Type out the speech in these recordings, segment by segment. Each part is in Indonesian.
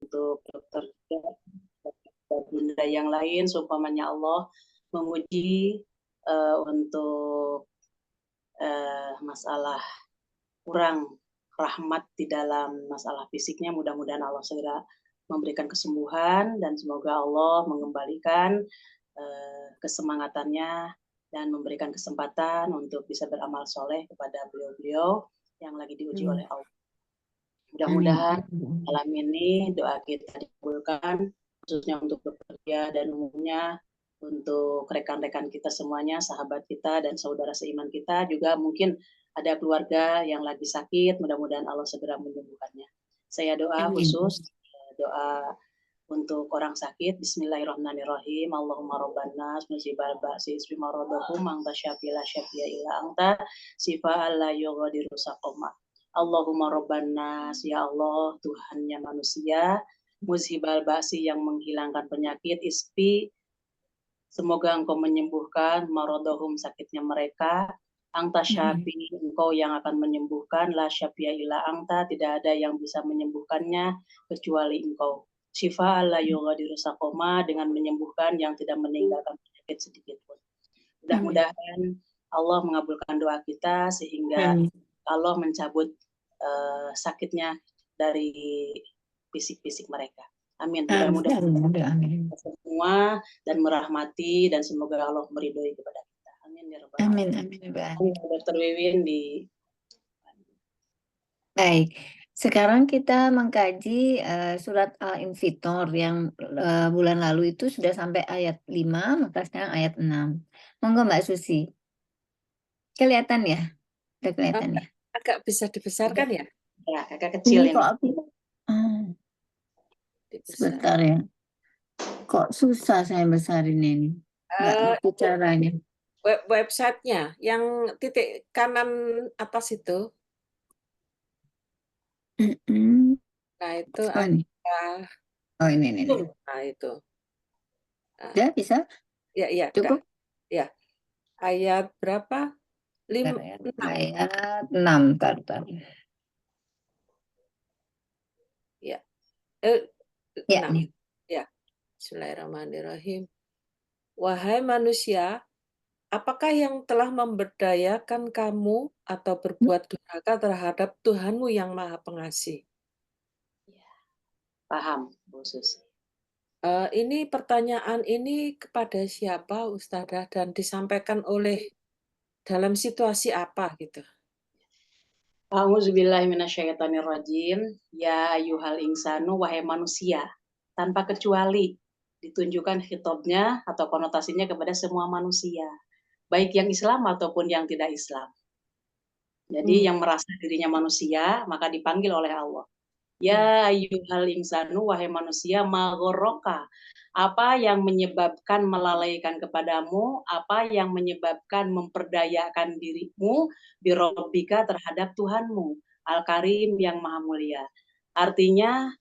untuk dokter dan bunda yang lain, seumpamanya Allah menguji untuk masalah kurang rahmat di dalam masalah fisiknya. Mudah-mudahan Allah segera memberikan kesembuhan dan semoga Allah mengembalikan kesemangatannya dan memberikan kesempatan untuk bisa beramal soleh kepada beliau-beliau yang lagi diuji oleh Allah. Mudah-mudahan malam ini doa kita dikabulkan, khususnya untuk bekerja dan umumnya untuk rekan-rekan kita semuanya, sahabat kita dan saudara seiman kita, juga mungkin ada keluarga yang lagi sakit, mudah-mudahan Allah segera menyembuhkannya. Saya doa khusus, doa untuk orang sakit. Bismillahirrahmanirrahim. Allahumma rabbannas musibal ba'si ismi maradahum anta syafila syafia ila anta sifa alla yughadiru saqama. Allahumma rabbannas, ya Allah Tuhannya manusia, musibal ba'si yang menghilangkan penyakit, ispi semoga engkau menyembuhkan maradahum sakitnya mereka. Angta syafi, engkau yang akan menyembuhkan, la syafia ila angta, tidak ada yang bisa menyembuhkannya kecuali engkau. Syifa alla yughadiru saqama, dengan menyembuhkan yang tidak meninggalkan penyakit sedikit pun. Mudah-mudahan Allah mengabulkan doa kita sehingga Allah mencabut sakitnya dari fisik-fisik mereka. Amin. Mudah-mudahan semua dan merahmati dan semoga Allah meridhoi kepada kita. Amin ya rabbal alamin. Amin. Dr. Wiwin di Baik, sekarang kita mengkaji surat Al-Infitor yang bulan lalu itu sudah sampai ayat 5, maka sekarang ayat 6. Monggo Mbak Susi. Kelihatan ya? Udah kelihatan ya? Agak bisa dibesarkan ya? Ya, agak kecil ini. Sebentar ya. Kok susah saya besarin ini? Nggak ngerti caranya. Websitenya yang titik kanan atas itu. Nah itu oh ini. Nah itu. Ya bisa? Ya. Cukup? Ya. Ayat berapa? 5. Ayat 6. Tar. Ya. 6. Ya. Bismillahirrahmanirrahim. Wahai manusia, apakah yang telah memberdayakan kamu atau berbuat durhaka terhadap Tuhanmu yang Maha Pengasih? Paham, Bu Susi. Ini pertanyaan ini kepada siapa, Ustadzah, dan disampaikan oleh dalam situasi apa gitu? A'udzubillahi minasyaitonirrajim. Ya ayyuhal insanu, wahai manusia, tanpa kecuali ditunjukkan khitabnya atau konotasinya kepada semua manusia, baik yang Islam ataupun yang tidak Islam. Jadi yang merasa dirinya manusia maka dipanggil oleh Allah. Ya ayyuhal insanu, wahai manusia, maghorroka, apa yang menyebabkan melalaikan kepadamu, apa yang menyebabkan memperdayakan dirimu birobbika terhadap Tuhanmu, Al-Karim yang Maha Mulia. Artinya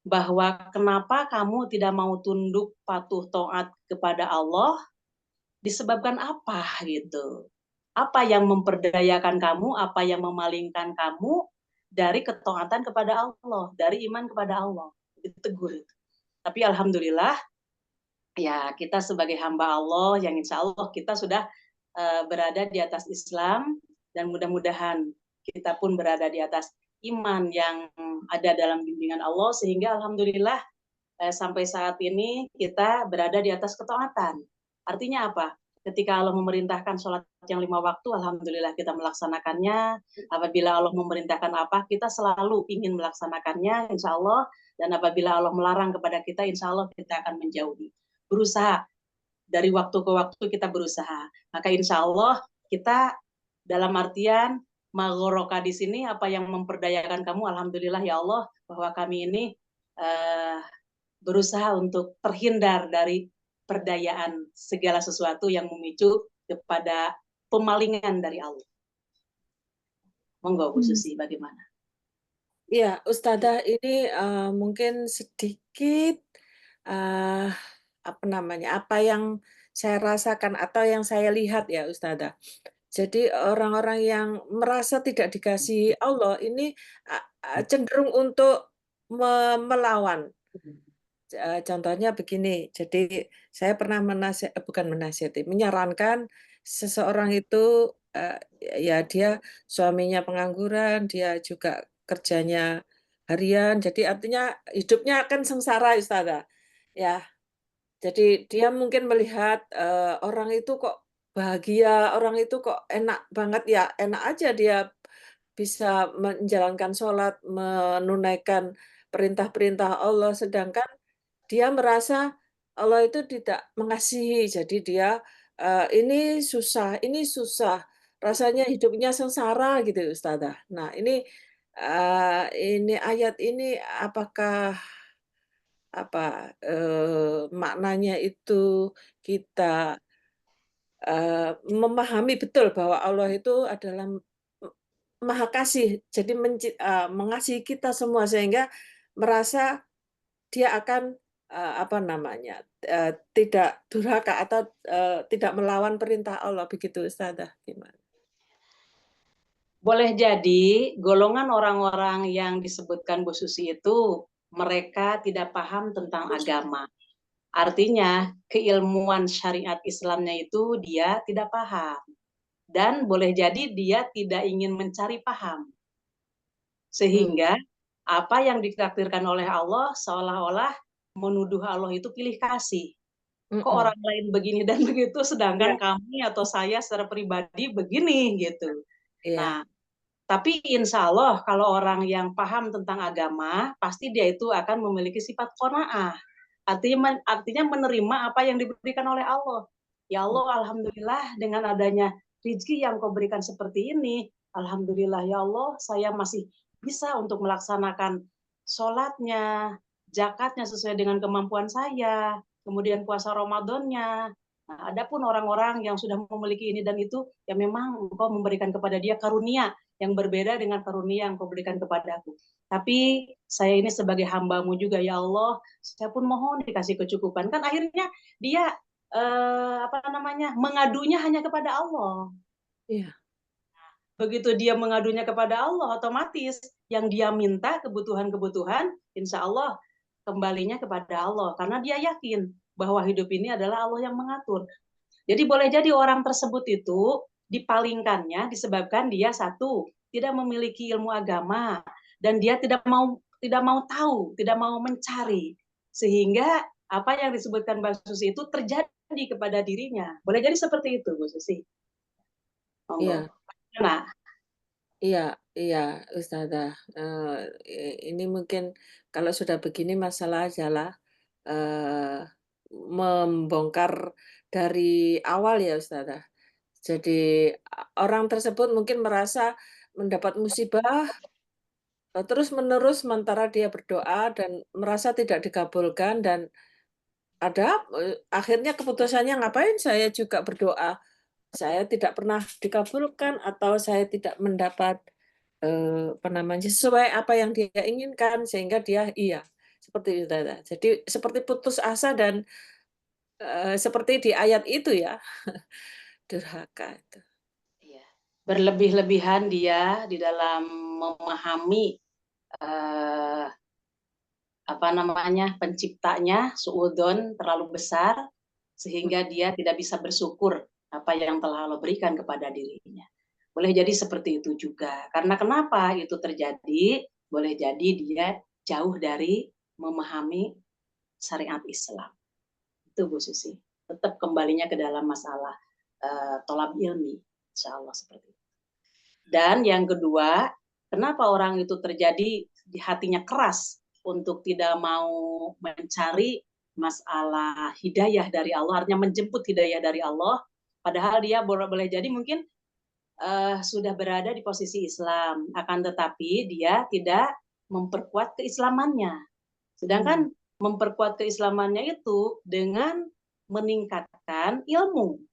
bahwa kenapa kamu tidak mau tunduk patuh taat kepada Allah, disebabkan apa gitu. Apa yang memperdayakan kamu, apa yang memalingkan kamu dari ketaatan kepada Allah, dari iman kepada Allah. Ditegur itu. Tapi alhamdulillah ya kita sebagai hamba Allah yang insya Allah kita sudah berada di atas Islam dan mudah-mudahan kita pun berada di atas iman yang ada dalam bimbingan Allah sehingga alhamdulillah sampai saat ini kita berada di atas ketaatan. Artinya apa? Ketika Allah memerintahkan sholat yang 5 waktu, alhamdulillah kita melaksanakannya. Apabila Allah memerintahkan apa, kita selalu ingin melaksanakannya, insya Allah. Dan apabila Allah melarang kepada kita, insya Allah kita akan menjauhi. Berusaha. Dari waktu ke waktu kita berusaha. Maka insya Allah kita dalam artian maghoroka di sini, apa yang memperdayakan kamu, alhamdulillah ya Allah, bahwa kami ini berusaha untuk terhindar dari perdayaan segala sesuatu yang memicu kepada pemalingan dari Allah. Monggo Bu Susi, bagaimana? Ya, Ustadzah, ini mungkin sedikit apa yang saya rasakan atau yang saya lihat ya Ustadzah. Jadi orang-orang yang merasa tidak dikasihi Allah ini cenderung untuk melawan. Contohnya begini, jadi saya pernah bukan menasihati, menyarankan seseorang itu ya dia suaminya pengangguran, dia juga kerjanya harian, jadi artinya hidupnya akan sengsara, Ustazah. Ya, jadi dia mungkin melihat orang itu kok bahagia, orang itu kok enak banget ya, enak aja dia bisa menjalankan sholat, menunaikan perintah-perintah Allah, sedangkan dia merasa Allah itu tidak mengasihi, jadi dia, ini susah, rasanya hidupnya sengsara gitu Ustazah. Nah ini ayat ini apakah maknanya itu kita, memahami betul bahwa Allah itu adalah Maha Kasih, jadi mengasihi kita semua sehingga merasa dia akan, tidak durhaka atau, tidak melawan perintah Allah, begitu Ustazah, gimana? Boleh jadi golongan orang-orang yang disebutkan Bu Susi itu mereka tidak paham tentang agama. Artinya keilmuan syariat Islamnya itu dia tidak paham. Dan boleh jadi dia tidak ingin mencari paham. Sehingga apa yang ditakdirkan oleh Allah seolah-olah menuduh Allah itu pilih kasih. Kok orang lain begini dan begitu sedangkan Iya, kami atau saya secara pribadi begini gitu. iya, Nah, tapi insya Allah kalau orang yang paham tentang agama, pasti dia itu akan memiliki sifat qanaah. Artinya menerima apa yang diberikan oleh Allah. Ya Allah, alhamdulillah dengan adanya rezeki yang kau berikan seperti ini, alhamdulillah ya Allah, saya masih bisa untuk melaksanakan sholatnya, zakatnya sesuai dengan kemampuan saya, kemudian puasa Ramadannya. Nah, adapun orang-orang yang sudah memiliki ini dan itu, ya memang engkau memberikan kepada dia karunia yang berbeda dengan karunia yang kau berikan kepadaku. Tapi saya ini sebagai hambamu juga ya Allah, saya pun mohon dikasih kecukupan. Kan akhirnya dia mengadunya hanya kepada Allah. iya, Begitu dia mengadunya kepada Allah, otomatis yang dia minta kebutuhan-kebutuhan, insya Allah kembalinya kepada Allah. Karena dia yakin bahwa hidup ini adalah Allah yang mengatur. Jadi boleh jadi orang tersebut itu dipalingkannya disebabkan dia satu, tidak memiliki ilmu agama dan dia tidak mau tahu, tidak mau mencari. Sehingga apa yang disebutkan Mbak Susi itu terjadi kepada dirinya. Boleh jadi seperti itu, Bu Susi. Monggo. iya. Nah, Iya, iya, Ustazah. Ini mungkin kalau sudah begini masalah adalah membongkar dari awal ya, Ustazah. Jadi orang tersebut mungkin merasa mendapat musibah terus-menerus sementara dia berdoa dan merasa tidak dikabulkan dan akhirnya keputusannya ngapain saya juga berdoa, saya tidak pernah dikabulkan atau saya tidak mendapat sesuai apa yang dia inginkan sehingga dia seperti itu Tata. Jadi seperti putus asa dan, seperti di ayat itu ya, durhaka itu. iya. Berlebih-lebihan dia di dalam memahami eh, penciptanya, suudon terlalu besar sehingga dia tidak bisa bersyukur apa yang telah Allah berikan kepada dirinya. Boleh jadi seperti itu juga. Karena kenapa itu terjadi? Boleh jadi dia jauh dari memahami syariat Islam. Itu Bu Susi. Tetap kembalinya ke dalam masalah tolab ilmi. Insya Allah seperti itu. Dan yang kedua, kenapa orang itu terjadi di hatinya keras untuk tidak mau mencari masalah hidayah dari Allah, artinya menjemput hidayah dari Allah, padahal dia boleh jadi mungkin sudah berada di posisi Islam, akan tetapi dia tidak memperkuat keislamannya. Sedangkan memperkuat keislamannya itu dengan meningkatkan ilmu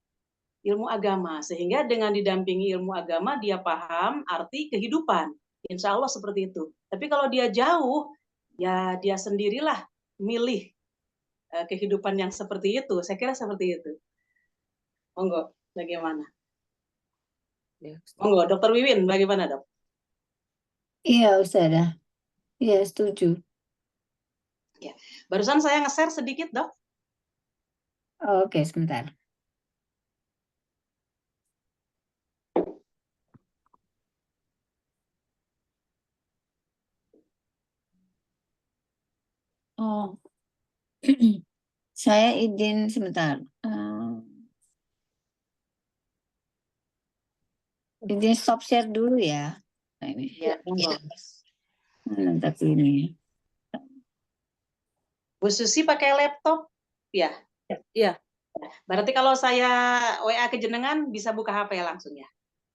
agama, sehingga dengan didampingi ilmu agama dia paham arti kehidupan. Insya Allah seperti itu. Tapi kalau dia jauh, ya dia sendirilah milih kehidupan yang seperti itu. Saya kira seperti itu. Monggo, bagaimana? Ya. Monggo, Dokter Wiwin, bagaimana dok? Iya, Ustazah. Iya, setuju. Ya. Barusan saya nge-share sedikit, Dok. Oke, sebentar. Oh, saya izin sebentar. Izin stop share dulu ya. Nah, ini. Ya, monggo. Tapi ini. Bu Susi pakai laptop? Ya. Ya, Berarti kalau saya WA ke jenengan bisa buka HP langsung ya?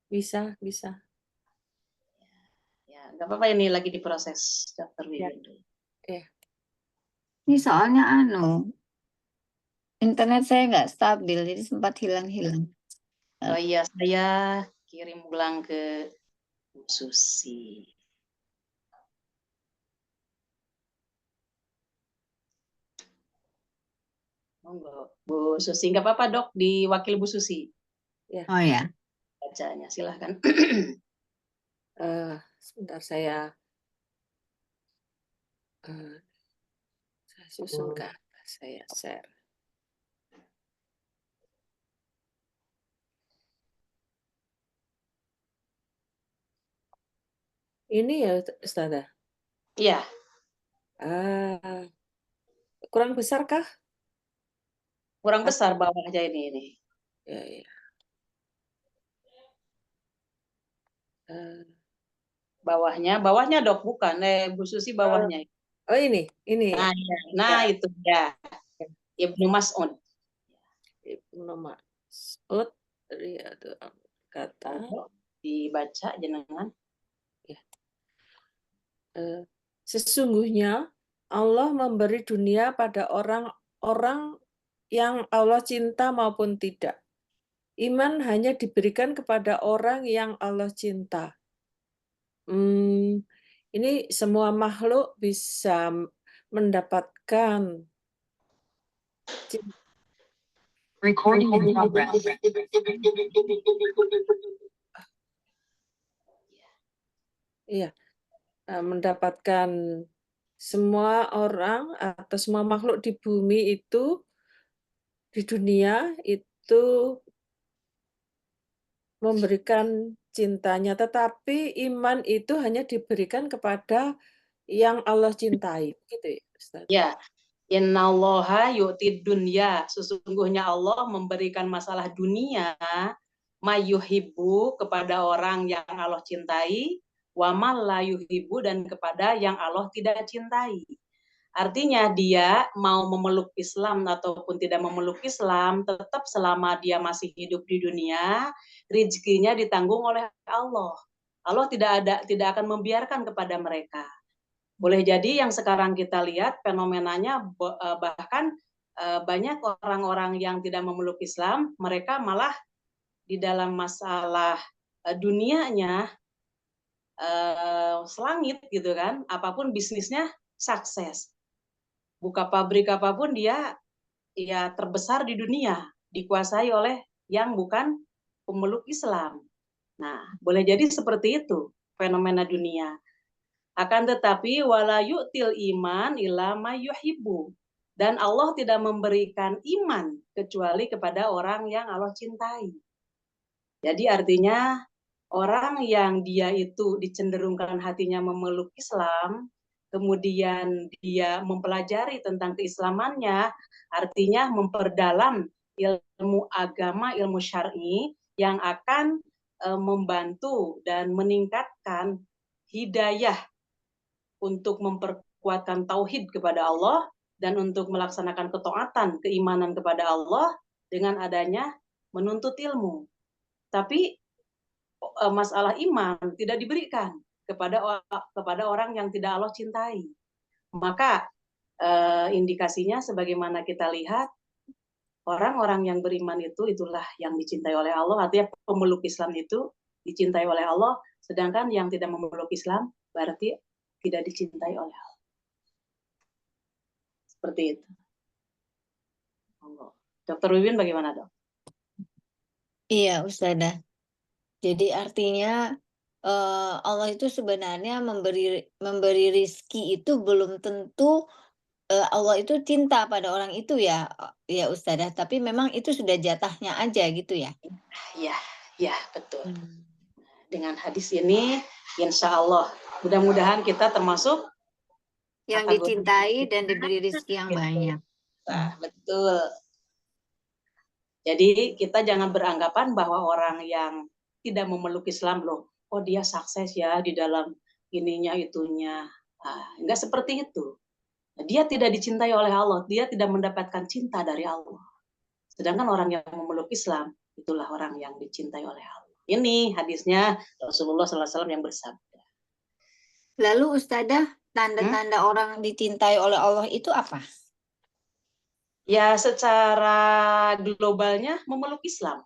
bisa, bisa. Ya, nggak apa-apa, ini lagi diproses, Dr. Ya. Wiwin. Ini soalnya internet saya nggak stabil, jadi sempat hilang-hilang. Oh iya, saya kirim ulang ke Bu Susi. Monggo, Bu Susi, nggak apa-apa, Dok, diwakil Bu Susi Oh ya. bacanya, silahkan. Sebentar saya susun ke atas, saya share. Ini ya, Ustazah. Iya, Kurang besar kah? kurang besar bawahnya ini. Ya, ya. Bawahnya, Dok, bukan. Bu Susi bawahnya. Oh, ini ya. Nah, itu ya. Ibnu Mas'ud. Ibnu Mas'ud kata Dibaca jenengan. ya. Sesungguhnya Allah memberi dunia pada orang-orang yang Allah cinta maupun tidak. Iman hanya diberikan kepada orang yang Allah cinta. Ini semua makhluk bisa mendapatkan Recording in progress. Iya, mendapatkan semua orang atau semua makhluk di bumi itu, di dunia itu memberikan cintanya, tetapi iman itu hanya diberikan kepada yang Allah cintai, gitu ya, Ustaz? Ya, innallaha yu'tid dunya. Sesungguhnya Allah memberikan masalah dunia mayuhibbu kepada orang yang Allah cintai, wa la yuhibbu dan kepada yang Allah tidak cintai. Artinya dia mau memeluk Islam ataupun tidak memeluk Islam, tetap selama dia masih hidup di dunia, rezekinya ditanggung oleh Allah. Allah tidak akan membiarkan kepada mereka. Boleh jadi yang sekarang kita lihat fenomenanya bahkan banyak orang-orang yang tidak memeluk Islam, mereka malah di dalam masalah dunianya selangit gitu kan, apapun bisnisnya sukses. Buka pabrik apapun dia ya terbesar di dunia, dikuasai oleh yang bukan pemeluk Islam. Nah, boleh jadi seperti itu fenomena dunia. Akan tetapi wala yu'til iman illa ma yuhibbu. Dan Allah tidak memberikan iman kecuali kepada orang yang Allah cintai. Jadi artinya orang yang dia itu dicenderungkan hatinya memeluk Islam, kemudian dia mempelajari tentang keislamannya, artinya memperdalam ilmu agama, ilmu syar'i yang akan membantu dan meningkatkan hidayah untuk memperkuatkan tauhid kepada Allah dan untuk melaksanakan ketaatan, keimanan kepada Allah dengan adanya menuntut ilmu. Tapi masalah iman tidak diberikan kepada orang yang tidak Allah cintai. Maka indikasinya sebagaimana kita lihat orang-orang yang beriman itulah yang dicintai oleh Allah. Artinya pemeluk Islam itu dicintai oleh Allah, sedangkan yang tidak memeluk Islam berarti tidak dicintai oleh Allah. Seperti itu. Dr. Wiwin bagaimana, Dok? Iya, Ustazah. Jadi artinya Allah itu sebenarnya memberi rizki itu belum tentu Allah itu cinta pada orang itu ya, ya Ustazah, tapi memang itu sudah jatahnya aja gitu ya? Ya, ya betul. Hmm. Dengan hadis ini, insya Allah, mudah-mudahan kita termasuk Yang kategori dicintai dan diberi rezeki yang gitu. banyak. Nah, betul. Jadi kita jangan beranggapan bahwa orang yang tidak memeluk Islam loh, oh dia sukses ya di dalam ininya itunya. Enggak seperti itu. Dia tidak dicintai oleh Allah, dia tidak mendapatkan cinta dari Allah. Sedangkan orang yang memeluk Islam, itulah orang yang dicintai oleh Allah. Ini hadisnya Rasulullah SAW yang bersabda. Lalu Ustazah, tanda-tanda orang dicintai oleh Allah itu apa? Ya secara globalnya memeluk Islam.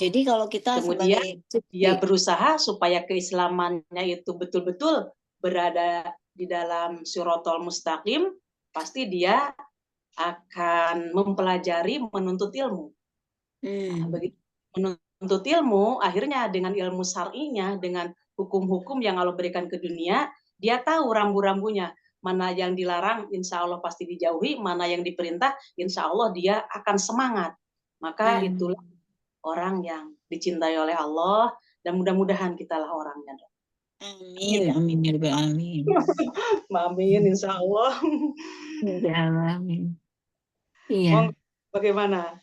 Jadi kalau kita Kemudian dia berusaha supaya keislamannya itu betul-betul berada di dalam Shirathul Mustaqim, pasti dia akan mempelajari, menuntut ilmu. Begitu menuntut ilmu, akhirnya dengan ilmu syar'inya, dengan hukum-hukum yang Allah berikan ke dunia, dia tahu rambu-rambunya. Mana yang dilarang, insya Allah pasti dijauhi. Mana yang diperintah, insya Allah dia akan semangat. Maka itulah orang yang dicintai oleh Allah, dan mudah-mudahan kitalah orangnya. Amin, amin, ya Rabbal alamin. Amin, insya Allah. Amin. Iya. Bagaimana?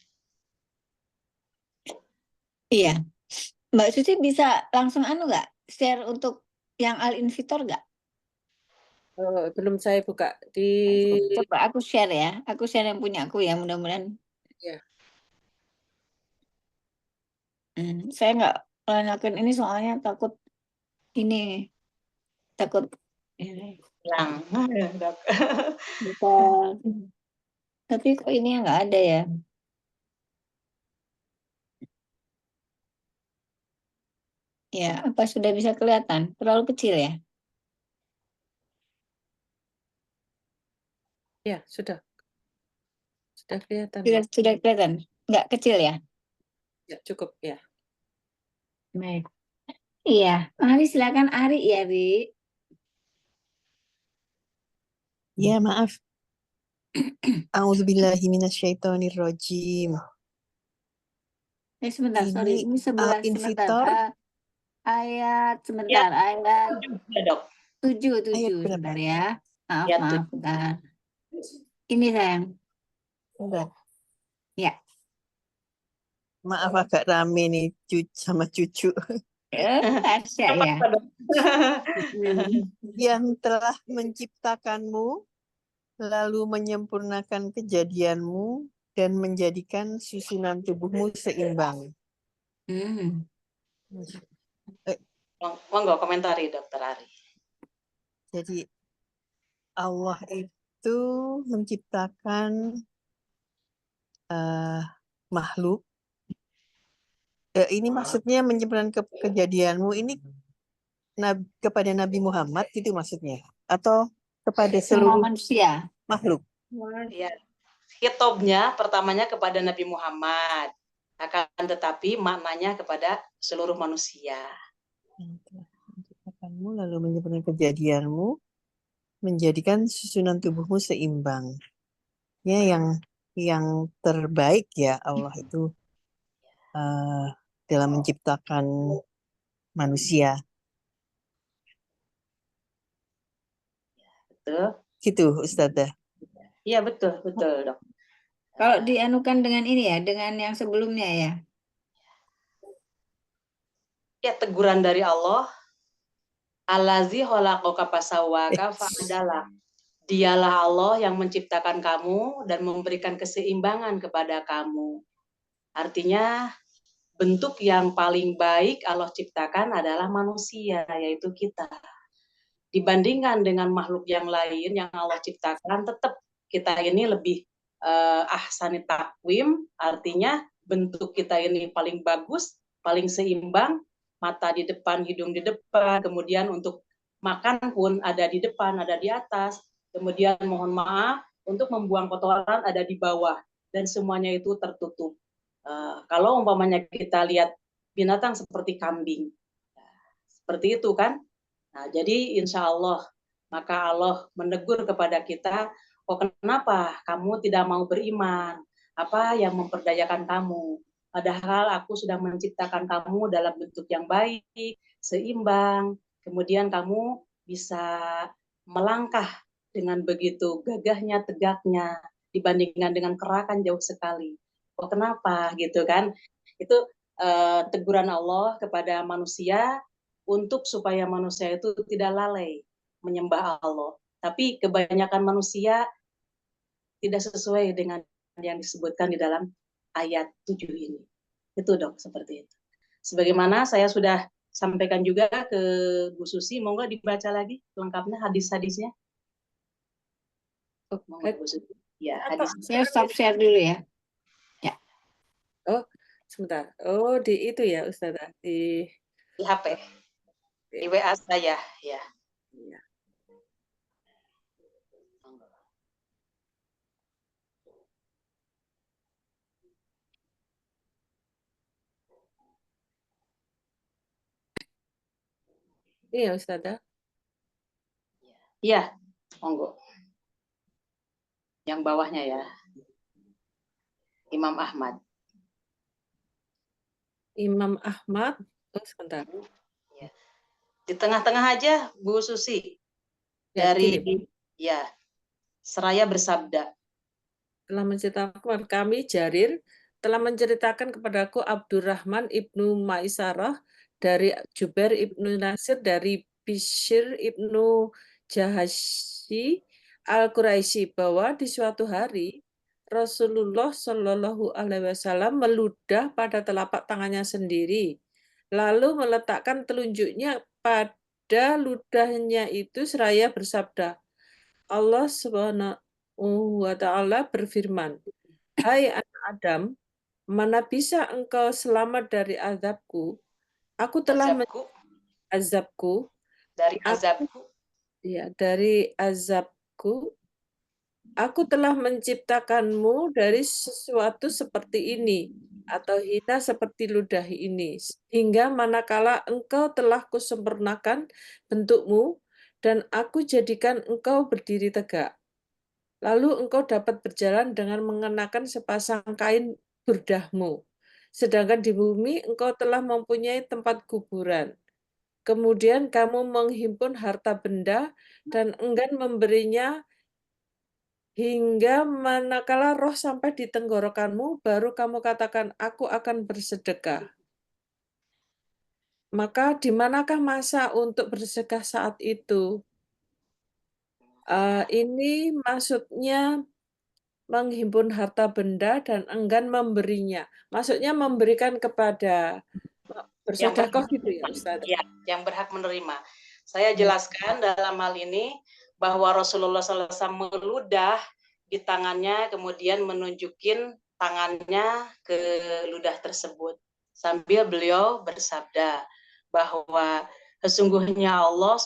Iya. Mbak Susi bisa langsung nggak share untuk yang Al-Infitor nggak? Belum saya buka di. Coba aku share ya. Aku share yang punya aku ya, mudah-mudahan. Ya. Saya nggak ngelakuin ini soalnya takut ini. Takut Hilang. bukan. Tapi kok ini nggak ada ya? Ya, apa sudah bisa kelihatan? Terlalu kecil ya? Ya, sudah. Sudah kelihatan. Sudah kelihatan? Nggak kecil ya? Ya, cukup ya. Baik. Iya, Ari silakan Ari ya, Ri. Ya, maaf. A'udzubillahi minasyaitonirrajim. Sebentar, sorry. Ini sebelah Al-Infitor. Ayat sebentar, ayat Ya, Dok. 7 Ayat berapa? sebentar ya. Maaf, Ya, maaf, bentar. Ini sayang. Enggak. Ya. Maaf agak rame nih sama cucu. Tasya ya. Yang telah menciptakanmu, lalu menyempurnakan kejadianmu, dan menjadikan susunan tubuhmu seimbang. Monggo komentari Dokter Ari. Jadi Allah itu menciptakan makhluk. Ini maksudnya menyempurnakan kejadianmu ini kepada Nabi Muhammad itu maksudnya, atau kepada seluruh manusia makhluk? Ya, hitobnya pertamanya kepada Nabi Muhammad, akan tetapi maknanya kepada seluruh manusia. Menciptakanmu lalu menyempurnakan kejadianmu, menjadikan susunan tubuhmu seimbang. Ya, yang terbaik ya Allah itu dalam menciptakan manusia. Betul. Gitu, Ustazah. Iya, betul, Dok. Kalau dianukan dengan ini ya, dengan yang sebelumnya ya. Ya, teguran dari Allah. Allazi khalaqaka fasawwaka fa'adala. Dialah Allah yang menciptakan kamu dan memberikan keseimbangan kepada kamu. Artinya bentuk yang paling baik Allah ciptakan adalah manusia, yaitu kita. Dibandingkan dengan makhluk yang lain yang Allah ciptakan, tetap kita ini lebih ahsani takwim, artinya bentuk kita ini paling bagus, paling seimbang, mata di depan, hidung di depan, kemudian untuk makan pun ada di depan, ada di atas, kemudian mohon maaf, untuk membuang kotoran ada di bawah, dan semuanya itu tertutup. Kalau umpamanya kita lihat binatang seperti kambing, seperti itu kan, Nah, jadi insya Allah, maka Allah menegur kepada kita, oh kenapa kamu tidak mau beriman? Apa yang memperdayakan kamu? Padahal aku sudah menciptakan kamu dalam bentuk yang baik, seimbang, kemudian kamu bisa melangkah dengan begitu gagahnya, tegaknya, dibandingkan dengan kerakan jauh sekali. Oh kenapa gitu kan? Itu teguran Allah kepada manusia untuk supaya manusia itu tidak lalai menyembah Allah. Tapi kebanyakan manusia tidak sesuai dengan yang disebutkan di dalam ayat 7 ini. Itu dok, seperti itu. Sebagaimana saya sudah sampaikan juga ke Bu Susi, mau nggak dibaca lagi lengkapnya hadis-hadisnya? Oh, Mau nggak Bu Susi? Ya, apa? hadis. Saya stop share dulu ya. Oh, sebentar. Oh, di itu ya, Ustazah. Di HP, di WA saya, ya. Iya. Iya, Ustazah. Iya, monggo. Yang bawahnya ya, Imam Ahmad. Imam Ahmad. Oh, sebentar. Ya. Di tengah-tengah aja, Bu Susi. Ya, Dari, gini. ya, seraya bersabda. Telah menceritakan kami Jarir telah menceritakan kepadaku Abdurrahman ibnu Maisarah dari Jubair ibnu Nasir dari Bishr ibnu Jahashi al-Quraisy bahwa di suatu hari Rasulullah Shallallahu Alaihi Wasallam meludah pada telapak tangannya sendiri, lalu meletakkan telunjuknya pada ludahnya itu seraya bersabda, Allah Subhanahu wa Ta'ala berfirman, "Hai anak Adam, mana bisa engkau selamat dari azabku? Aku telah azabku, Dari azabku. ya, dari azabku. Aku telah menciptakanmu dari sesuatu seperti ini atau hina seperti ludah ini, hingga manakala engkau telah kusempurnakan bentukmu dan aku jadikan engkau berdiri tegak. Lalu engkau dapat berjalan dengan mengenakan sepasang kain burdahmu. Sedangkan di bumi engkau telah mempunyai tempat kuburan. Kemudian kamu menghimpun harta benda dan enggan memberinya hingga manakala roh sampai di tenggorokanmu, baru kamu katakan, aku akan bersedekah. Maka di manakah masa untuk bersedekah saat itu? Ini maksudnya menghimpun harta benda dan enggan memberinya. Maksudnya memberikan kepada bersedekah gitu ya, Ustaz? Ya, yang berhak menerima. Saya jelaskan dalam hal ini bahwa Rasulullah SAW meludah di tangannya, kemudian menunjukin tangannya ke ludah tersebut. Sambil beliau bersabda bahwa sesungguhnya Allah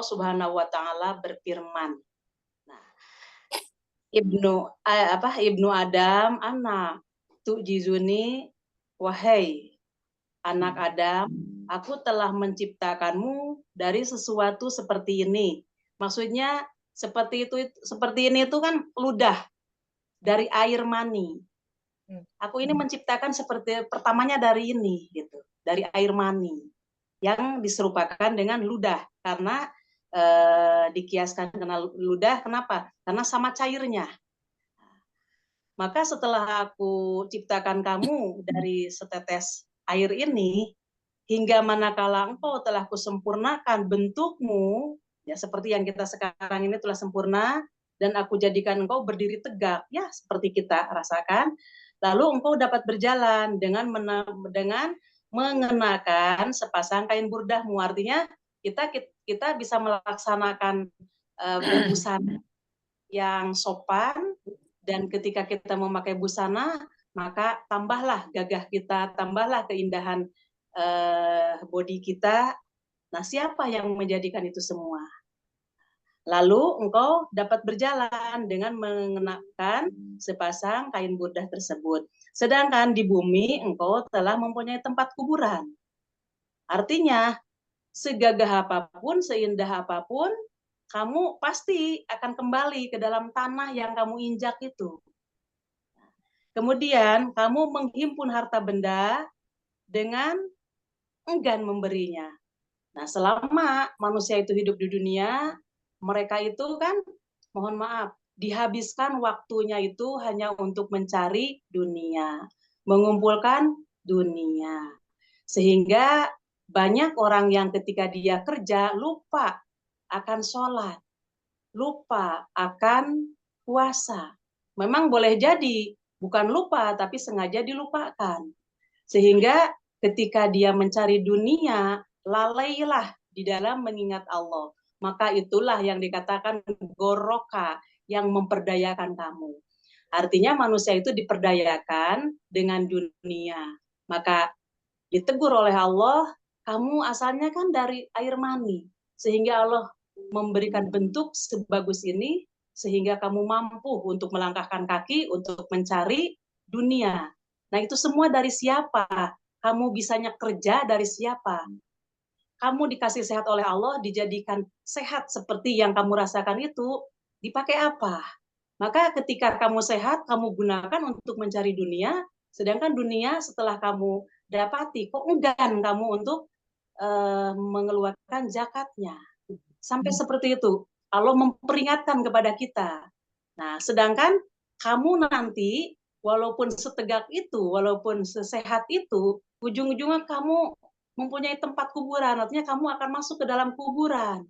Subhanahu wa Ta'ala berfirman. Nah, Ibnu Adam anak tu'jizuni wahai anak Adam, aku telah menciptakanmu dari sesuatu seperti ini. Maksudnya seperti ini itu kan ludah dari air mani. Aku ini menciptakan seperti pertamanya dari ini gitu, dari air mani yang diserupakan dengan ludah karena dikiaskan dengan ludah. Kenapa? Karena sama cairnya. Maka setelah aku ciptakan kamu dari setetes air ini, hingga manakala engkau telah kusempurnakan bentukmu, ya seperti yang kita sekarang ini telah sempurna, dan aku jadikan engkau berdiri tegak, ya seperti kita rasakan, lalu engkau dapat berjalan dengan mengenakan sepasang kain burdahmu. Artinya kita bisa melaksanakan berbusana yang sopan, dan ketika kita memakai busana, maka tambahlah gagah kita, tambahlah keindahan body kita. Nah, siapa yang menjadikan itu semua? Lalu engkau dapat berjalan dengan mengenakan sepasang kain burdah tersebut. Sedangkan di bumi engkau telah mempunyai tempat kuburan. Artinya segagah apapun, seindah apapun, kamu pasti akan kembali ke dalam tanah yang kamu injak itu. Kemudian kamu menghimpun harta benda dengan enggan memberinya. Nah, selama manusia itu hidup di dunia, mereka itu kan, mohon maaf, dihabiskan waktunya itu hanya untuk mencari dunia, mengumpulkan dunia. Sehingga banyak orang yang ketika dia kerja lupa akan sholat, lupa akan puasa. Memang boleh jadi bukan lupa, tapi sengaja dilupakan. Sehingga ketika dia mencari dunia, lalailah di dalam mengingat Allah. Maka itulah yang dikatakan goroka, yang memperdayakan kamu. Artinya manusia itu diperdayakan dengan dunia. Maka ditegur oleh Allah, kamu asalnya kan dari air mani. Sehingga Allah memberikan bentuk sebagus ini, sehingga kamu mampu untuk melangkahkan kaki, untuk mencari dunia. Nah, itu semua dari siapa? Kamu bisanya kerja dari siapa? Kamu dikasih sehat oleh Allah, dijadikan sehat seperti yang kamu rasakan itu, dipakai apa? Maka ketika kamu sehat, kamu gunakan untuk mencari dunia, sedangkan dunia setelah kamu dapati, kok enggan kamu untuk mengeluarkan zakatnya. Sampai seperti itu. Allah memperingatkan kepada kita. Nah, sedangkan kamu nanti walaupun setegak itu, walaupun sesehat itu, ujung-ujungnya kamu mempunyai tempat kuburan. Artinya kamu akan masuk ke dalam kuburan.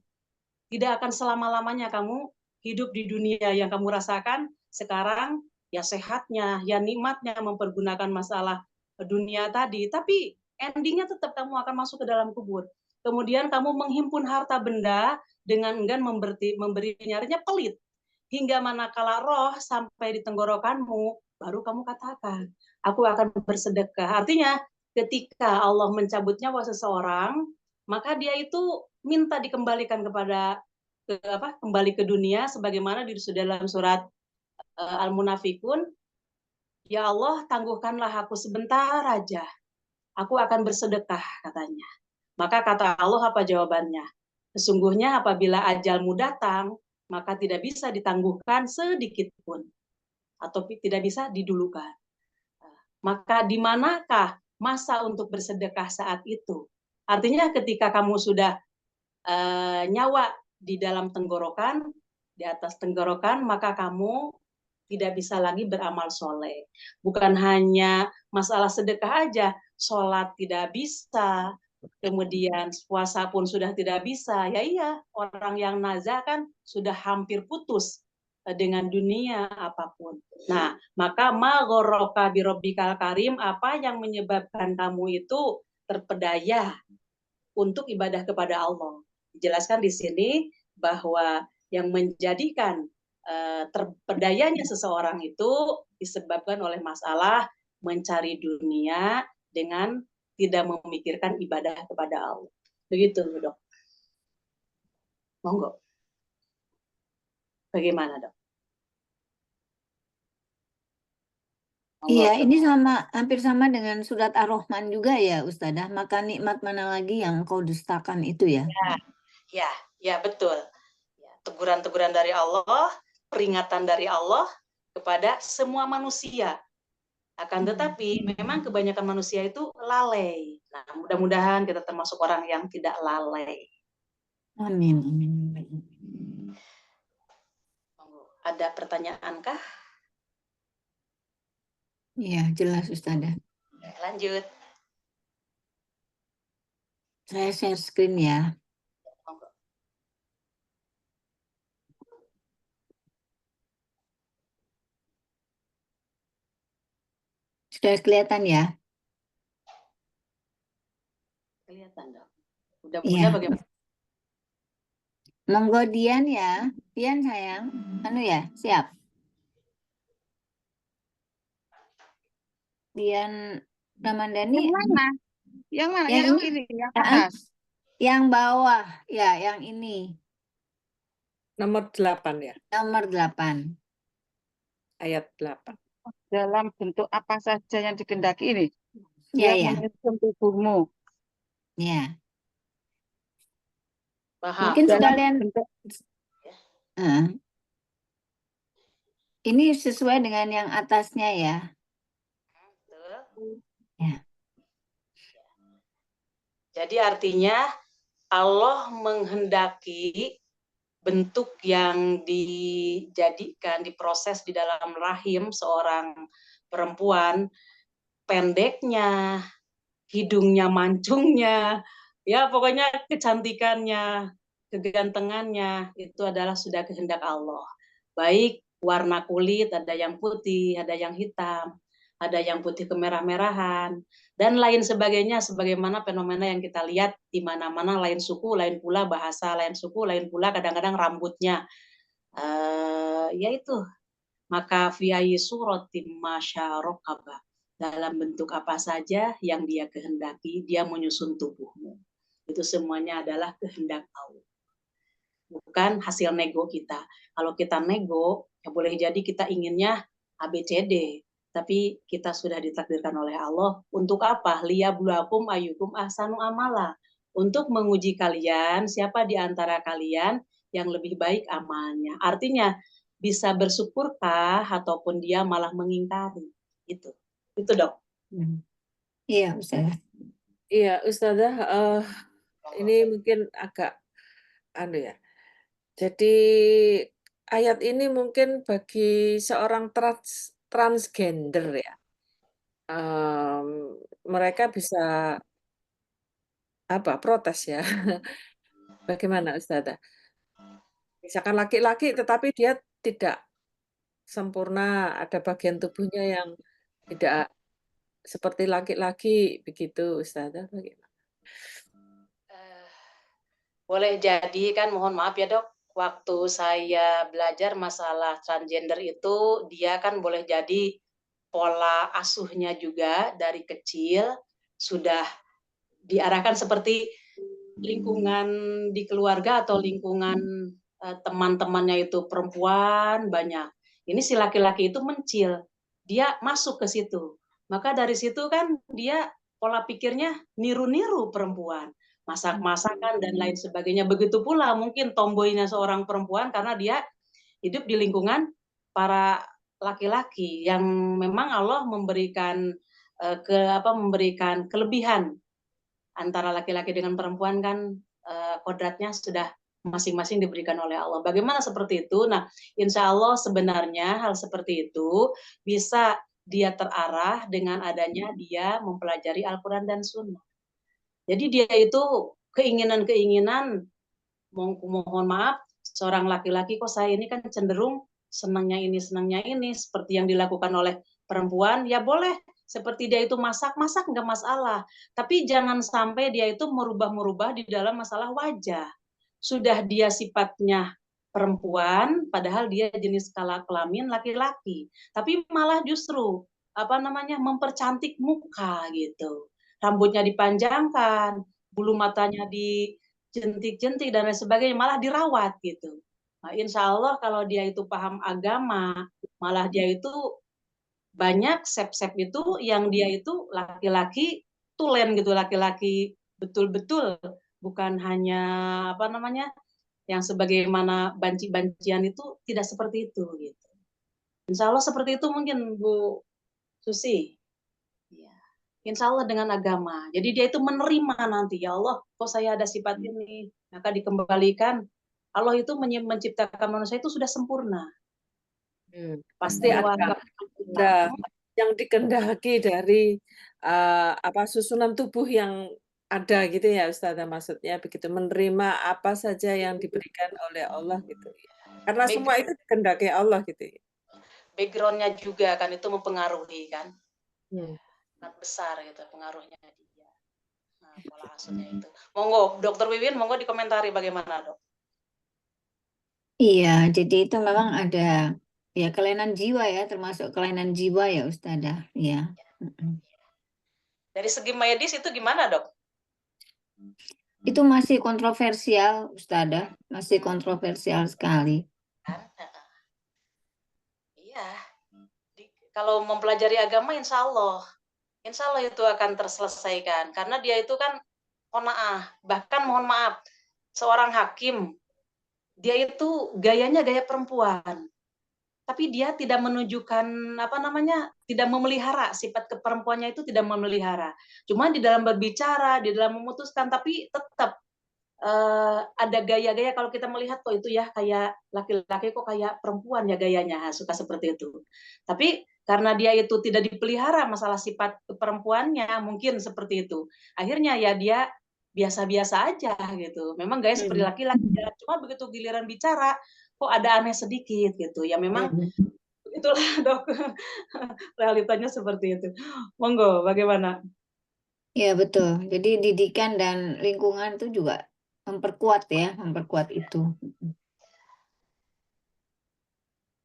Tidak akan selama-lamanya kamu hidup di dunia yang kamu rasakan sekarang, ya sehatnya, ya nikmatnya mempergunakan masalah dunia tadi. Tapi endingnya tetap kamu akan masuk ke dalam kubur. Kemudian kamu menghimpun harta benda dengan enggan memberi nyarinya pelit. Hingga manakala roh sampai di tenggorokanmu, baru kamu katakan, aku akan bersedekah. Artinya, ketika Allah mencabut nyawa seseorang, maka dia itu minta dikembalikan kembali ke dunia, sebagaimana di dalam surat Al-Munafikun, ya Allah, tangguhkanlah aku sebentar aja. Aku akan bersedekah, katanya. Maka kata Allah, apa jawabannya? Sesungguhnya apabila ajalmu datang, maka tidak bisa ditangguhkan sedikit pun. Atau tidak bisa didulukan. Maka di manakah masa untuk bersedekah saat itu? Artinya ketika kamu sudah nyawa di dalam tenggorokan, di atas tenggorokan, maka kamu tidak bisa lagi beramal soleh. Bukan hanya masalah sedekah aja, sholat tidak bisa, kemudian puasa pun sudah tidak bisa. Ya iya, orang yang nazar kan sudah hampir putus dengan dunia apapun. Nah, maka ma ghorroka bi rabbikal karim, apa yang menyebabkan kamu itu terpedaya untuk ibadah kepada Allah. Dijelaskan di sini bahwa yang menjadikan terpedayanya seseorang itu disebabkan oleh masalah mencari dunia dengan tidak memikirkan ibadah kepada Allah. Begitu, Dok. Monggo. Bagaimana, Dok? Monggo, Iya, Dok. ini hampir sama dengan surat Ar-Rahman juga ya, Ustadzah. Maka nikmat mana lagi yang kau dustakan itu ya? Ya, betul. Ya, teguran-teguran dari Allah, peringatan dari Allah kepada semua manusia. Akan tetapi memang kebanyakan manusia itu lalai. Nah, mudah-mudahan kita termasuk orang yang tidak lalai. Amin, amin. Ada pertanyaankah? Iya, jelas Ustadzah. Lanjut. Saya share screen ya. Monggo. Sudah kelihatan ya? Kelihatan, Dok. Udah Iya. bagaimana? Monggo Dian ya. Dian sayang. Anu ya, siap. Dian Ramandani. Yang mana? Yang mana? Yang Yang ini? ini, yang atas. Yang bawah, ya, yang ini. Nomor 8 ya, Nomor 8. ayat 8. Dalam bentuk apa saja yang dikehendaki ini. Ya, Dia ya. menyusun tubuhmu. Ya. Paham. Mungkin dalam sekalian bentuk eh, ini sesuai dengan yang atasnya ya. Betul. Ya. Jadi artinya Allah menghendaki bentuk yang dijadikan, diproses di dalam rahim seorang perempuan, pendeknya, hidungnya mancungnya, ya pokoknya kecantikannya, kegantengannya, itu adalah sudah kehendak Allah. Baik warna kulit, ada yang putih, ada yang hitam, ada yang putih kemerah-merahan, dan lain sebagainya, sebagaimana fenomena yang kita lihat di mana-mana, lain suku, lain pula bahasa, lain suku, lain pula kadang-kadang rambutnya. Yaitu, maka fi'ayi suratim masyarokaba, dalam bentuk apa saja yang dia kehendaki, dia menyusun tubuhmu. Itu semuanya adalah kehendak Allah, bukan hasil nego kita. Kalau kita nego, ya boleh jadi kita inginnya ABCD, tapi kita sudah ditakdirkan oleh Allah untuk apa? Liyabluwakum ayyukum ahsanu amala, untuk menguji kalian siapa di antara kalian yang lebih baik amalnya. Artinya bisa bersyukurkah ataupun dia malah mengingkari. Itu Dok. Iya, Ustazah. Iya, Ustazah, ini mungkin agak ya. Jadi ayat ini mungkin bagi seorang transgender ya, mereka bisa protes ya. Bagaimana Ustazah? Misalkan laki-laki tetapi dia tidak sempurna, ada bagian tubuhnya yang tidak seperti laki-laki, begitu Ustazah, bagaimana? Boleh jadi kan, mohon maaf ya Dok, waktu saya belajar masalah transgender itu, dia kan boleh jadi pola asuhnya juga dari kecil sudah diarahkan seperti lingkungan di keluarga atau lingkungan teman-temannya itu perempuan banyak. Ini si laki-laki itu mencil, dia masuk ke situ. Maka dari situ kan dia pola pikirnya niru-niru perempuan, masak-masakan dan lain sebagainya. Begitu pula mungkin tomboynya seorang perempuan karena dia hidup di lingkungan para laki-laki yang memang Allah memberikan memberikan kelebihan antara laki-laki dengan perempuan kan, kodratnya sudah masing-masing diberikan oleh Allah. Bagaimana seperti itu? Nah, insya Allah sebenarnya hal seperti itu bisa dia terarah dengan adanya dia mempelajari Al-Quran dan Sunnah. Jadi dia itu keinginan-keinginan, mohon maaf, seorang laki-laki kok saya ini kan cenderung senangnya ini, seperti yang dilakukan oleh perempuan, ya boleh. Seperti dia itu masak nggak masalah. Tapi jangan sampai dia itu merubah-merubah di dalam masalah wajah. Sudah dia sifatnya perempuan, padahal dia jenis kelamin laki-laki. Tapi malah justru mempercantik muka gitu. Rambutnya dipanjangkan, bulu matanya dijentik-jentik dan lain sebagainya, malah dirawat gitu. Nah, insya Allah kalau dia itu paham agama, malah dia itu banyak sep-sep itu yang dia itu laki-laki tulen gitu, laki-laki betul-betul, bukan hanya yang sebagaimana banci-bancian itu, tidak seperti itu gitu. Insya Allah seperti itu mungkin Bu Susi. Ya. Insya Allah dengan agama. Jadi dia itu menerima nanti, ya Allah, kok saya ada sifat ini, maka dikembalikan. Allah itu menciptakan manusia itu sudah sempurna. Pasti ada yang dikehendaki dari susunan tubuh yang ada gitu ya Ustazah, maksudnya begitu, menerima apa saja yang diberikan oleh Allah gitu. Karena semua itu dikehendaki Allah gitu. Backgroundnya juga kan itu mempengaruhi kan. Sangat besar gitu pengaruhnya dia. Nah, pola asuhnya itu. Monggo, Dokter Wiwin, monggo dikomentari bagaimana, Dok? Iya, jadi itu memang ada ya kelainan jiwa ya, termasuk kelainan jiwa ya Ustazah. Ya. Dari segi medis itu gimana, Dok? Itu masih kontroversial Ustazah, masih kontroversial sekali. Iya. Kalau mempelajari agama, insya Allah itu akan terselesaikan. Karena dia itu kan qanaah, bahkan mohon maaf, seorang hakim, dia itu gayanya gaya perempuan, tapi dia tidak menunjukkan tidak memelihara sifat keperempuannya itu tidak memelihara. Cuma di dalam berbicara, di dalam memutuskan, tapi tetap ada gaya-gaya kalau kita melihat kok itu ya kayak laki-laki kok kayak perempuan ya gayanya, suka seperti itu. Tapi karena dia itu tidak dipelihara masalah sifat perempuannya, mungkin seperti itu. Akhirnya ya dia biasa-biasa aja gitu. Memang gaya seperti laki-laki, cuma begitu giliran bicara kok ada aneh sedikit gitu. Ya memang itulah Dok. Realitanya seperti itu. Monggo, bagaimana? Ya betul. Jadi didikan dan lingkungan itu juga memperkuat itu.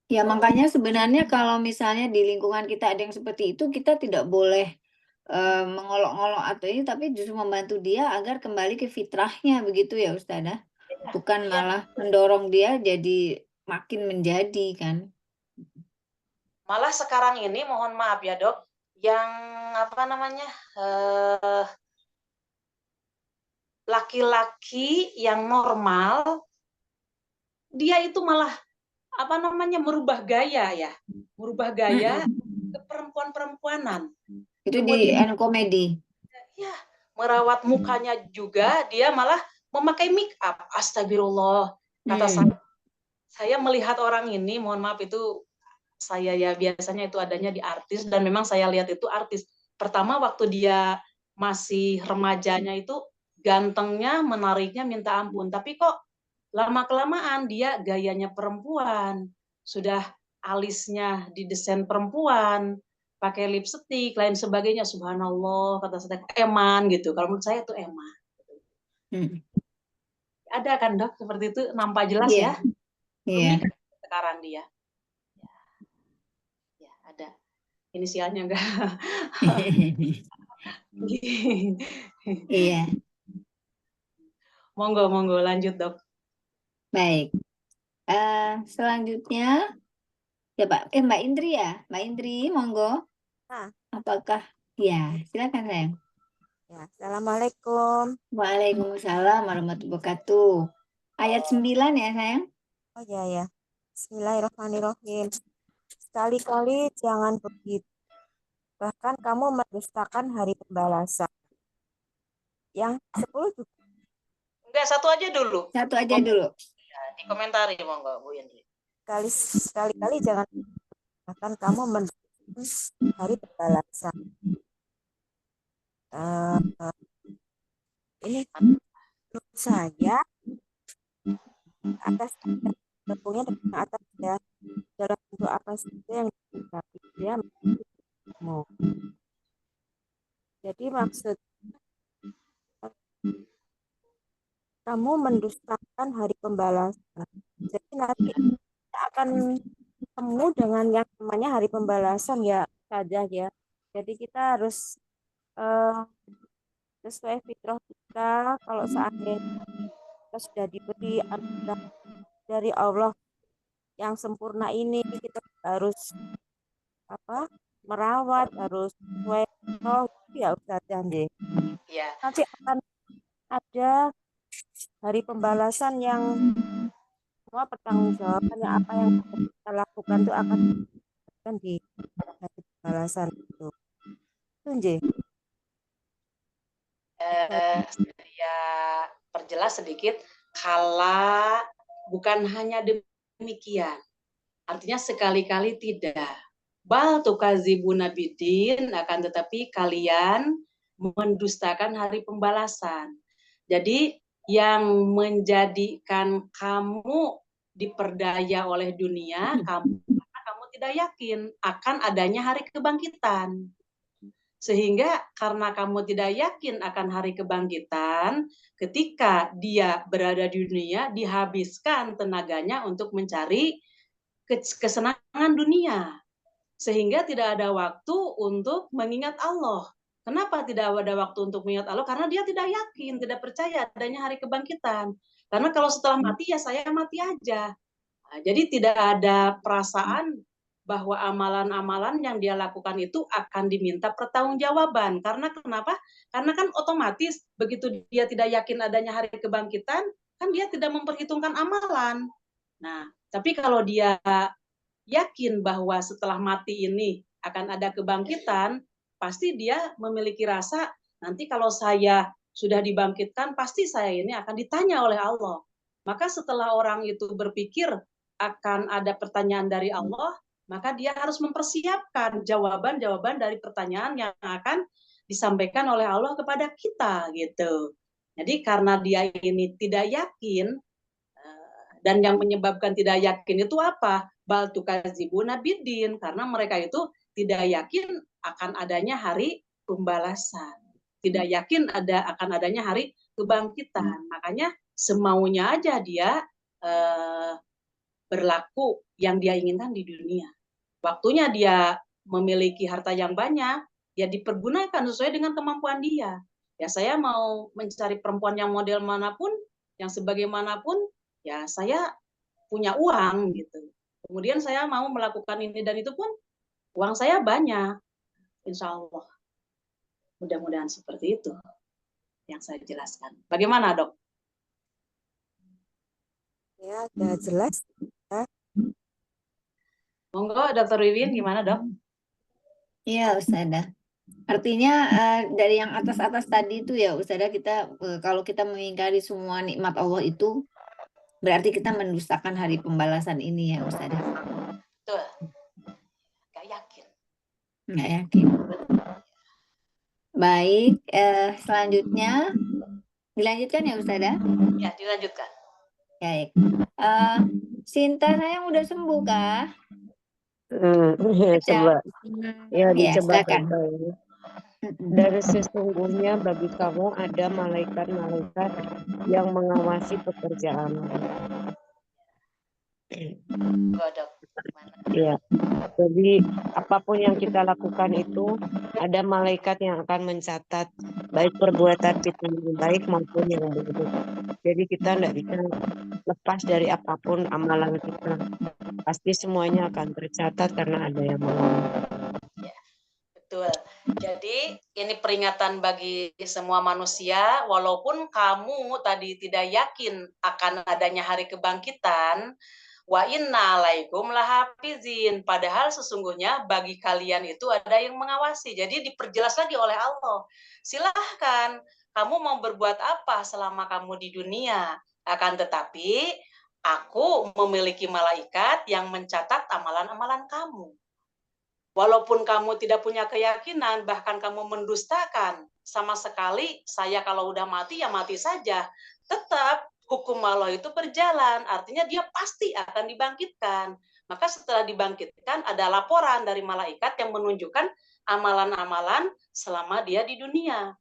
Ya makanya sebenarnya kalau misalnya di lingkungan kita ada yang seperti itu, kita tidak boleh mengolok-olok atau ini, tapi justru membantu dia agar kembali ke fitrahnya begitu ya Ustazah. Bukan malah mendorong dia jadi makin menjadi kan. Malah sekarang ini mohon maaf ya Dok, yang laki-laki yang normal dia itu malah merubah gaya ya, merubah gaya ke perempuan-perempuanan. Itu di Kemudian komedi. ya, merawat mukanya juga dia malah memakai make up. Astagfirullah. Kata saya melihat orang ini, mohon maaf itu saya ya biasanya itu adanya di artis dan memang saya lihat itu artis. Pertama waktu dia masih remajanya itu gantengnya, menariknya minta ampun. Tapi kok lama-kelamaan dia gayanya perempuan, sudah alisnya didesain perempuan, pakai lipstik, lain sebagainya. Subhanallah, kata saya, eman gitu. Kalau menurut saya itu eman. Ada kan Dok, seperti itu, nampak jelas ya. Iya. Sekarang dia. Ya, ada. Inisialnya enggak. Iya. Monggo, lanjut Dok. Baik. Selanjutnya, coba Mbak Indri ya, Mbak Indri, monggo. Apakah? Ya, silakan sayang. Ya, Assalamualaikum. Waalaikumsalam warahmatullahi wabarakatuh. Ayat 9 ya sayang. Oh ya. Bismillahirrahmanirrahim. Sekali-kali jangan begitu. Bahkan kamu mendustakan hari pembalasan. Yang 10 juga. Enggak, satu aja dulu. Ya, dikomentari monggo Bu Indri. Sekali-kali jangan bahkan kamu mendustakan hari pembalasan. Ini menurut saya atas tentunya dengan atas ya dalam bentuk apa saja yang dia mau. Jadi maksud kamu mendustakan hari pembalasan. Jadi nanti kita akan ketemu dengan yang namanya hari pembalasan ya saja ya. Jadi kita harus sesuai fitrah kita. Kalau seandainya kita sudah diberi anugerah dari Allah yang sempurna ini, kita harus merawat, harus sesuai fitrah ya Ustazah deh. Ya. Nanti akan ada hari pembalasan yang semua pertanggungjawabannya apa yang kita lakukan itu akan di hari pembalasan itu. Nggih. Ya perjelas sedikit, kalau bukan hanya demikian, artinya sekali-kali tidak. Bal tukazibuna bidin, akan tetapi kalian mendustakan hari pembalasan. Jadi yang menjadikan kamu diperdaya oleh dunia, kamu tidak yakin akan adanya hari kebangkitan. Sehingga karena kamu tidak yakin akan hari kebangkitan, ketika dia berada di dunia, dihabiskan tenaganya untuk mencari kesenangan dunia. Sehingga tidak ada waktu untuk mengingat Allah. Kenapa tidak ada waktu untuk mengingat Allah? Karena dia tidak yakin, tidak percaya adanya hari kebangkitan. Karena kalau setelah mati, ya saya mati aja. Nah, jadi tidak ada perasaan bahwa amalan-amalan yang dia lakukan itu akan diminta pertanggungjawaban. Karena kenapa? Karena kan otomatis begitu dia tidak yakin adanya hari kebangkitan, kan dia tidak memperhitungkan amalan. Nah, tapi kalau dia yakin bahwa setelah mati ini akan ada kebangkitan, pasti dia memiliki rasa nanti kalau saya sudah dibangkitkan, pasti saya ini akan ditanya oleh Allah. Maka setelah orang itu berpikir akan ada pertanyaan dari Allah, maka dia harus mempersiapkan jawaban-jawaban dari pertanyaan yang akan disampaikan oleh Allah kepada kita gitu. Jadi karena dia ini tidak yakin, dan yang menyebabkan tidak yakin itu apa? Bal tukadzibuna biddin, karena mereka itu tidak yakin akan adanya hari pembalasan. Tidak yakin akan adanya hari kebangkitan. Makanya semaunya aja dia berlaku yang dia inginkan di dunia. Waktunya dia memiliki harta yang banyak, ya dipergunakan sesuai dengan kemampuan dia. Ya saya mau mencari perempuan yang model manapun, yang sebagaimanapun, ya saya punya uang gitu. Kemudian saya mau melakukan ini dan itu pun uang saya banyak. Insya Allah. Mudah-mudahan seperti itu yang saya jelaskan. Bagaimana, Dok? Ya, udah jelas. Ya. Monggo, Dr. Wiwin, gimana, Dok? Iya, Ustazah. Artinya dari yang atas-atas tadi itu ya Ustazah, kita kalau kita mengingkari semua nikmat Allah itu berarti kita mendustakan hari pembalasan ini ya Ustazah. Betul. Gak yakin. Nggak yakin. Baik, selanjutnya dilanjutkan ya Ustazah. Ya, dilanjutkan. Baik. Sinta sayang udah sembuh kah? Coba ya Ya, dicoba silakan. Tante. Dan sesungguhnya bagi kamu ada malaikat-malaikat yang mengawasi pekerjaanmu. Dok. Ya, jadi apapun yang kita lakukan itu ada malaikat yang akan mencatat baik perbuatan kita yang baik maupun yang buruk. Jadi kita tidak bisa lepas dari apapun amalan kita. Pasti semuanya akan tercatat karena ada yang mengawasi. Betul. Jadi ini peringatan bagi semua manusia, walaupun kamu tadi tidak yakin akan adanya hari kebangkitan, wa inna alaikum lahafizin, padahal sesungguhnya bagi kalian itu ada yang mengawasi. Jadi diperjelas lagi oleh Allah. Silahkan kamu mau berbuat apa selama kamu di dunia, akan tetapi aku memiliki malaikat yang mencatat amalan-amalan kamu. Walaupun kamu tidak punya keyakinan, bahkan kamu mendustakan, sama sekali saya kalau udah mati ya mati saja. Tetap hukum Allah itu berjalan, artinya dia pasti akan dibangkitkan. Maka setelah dibangkitkan ada laporan dari malaikat yang menunjukkan amalan-amalan selama dia di dunia.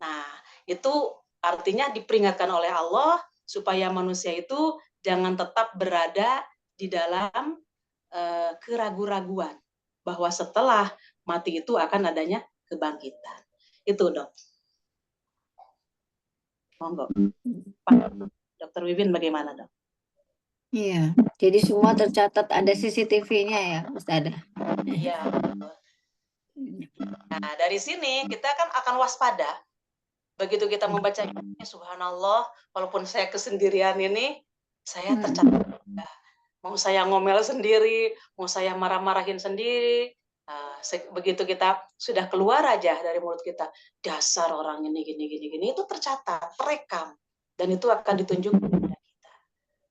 Nah, itu artinya diperingatkan oleh Allah supaya manusia itu jangan tetap berada di dalam keraguan-raguan bahwa setelah mati itu akan adanya kebangkitan. Itu, Dok. Monggo. Pak Dr. Wiwin bagaimana, Dok? Iya, jadi semua tercatat ada CCTV-nya ya, Ustazah. Iya, betul. Nah, dari sini kita kan akan waspada. Begitu kita membaca ini, subhanallah, walaupun saya kesendirian ini, saya tercatat. Mau saya ngomel sendiri, mau saya marah-marahin sendiri, begitu kita sudah keluar aja dari mulut kita, dasar orang ini gini, itu tercatat, terekam, dan itu akan ditunjukkan kepada kita.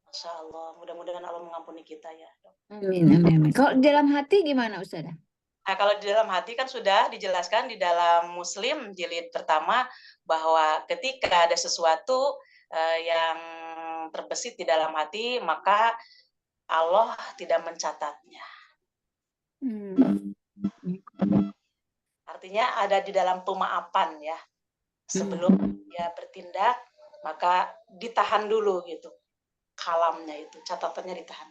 Masya Allah, mudah-mudahan Allah mengampuni kita ya. Amin, amin, amin. Kalau di dalam hati gimana Ustazah? Nah, kalau di dalam hati kan sudah dijelaskan di dalam Muslim jilid pertama bahwa ketika ada sesuatu yang terbesit di dalam hati, maka Allah tidak mencatatnya. Artinya ada di dalam pemaafan ya. Sebelum dia bertindak, maka ditahan dulu gitu. Kalamnya itu, catatannya ditahan.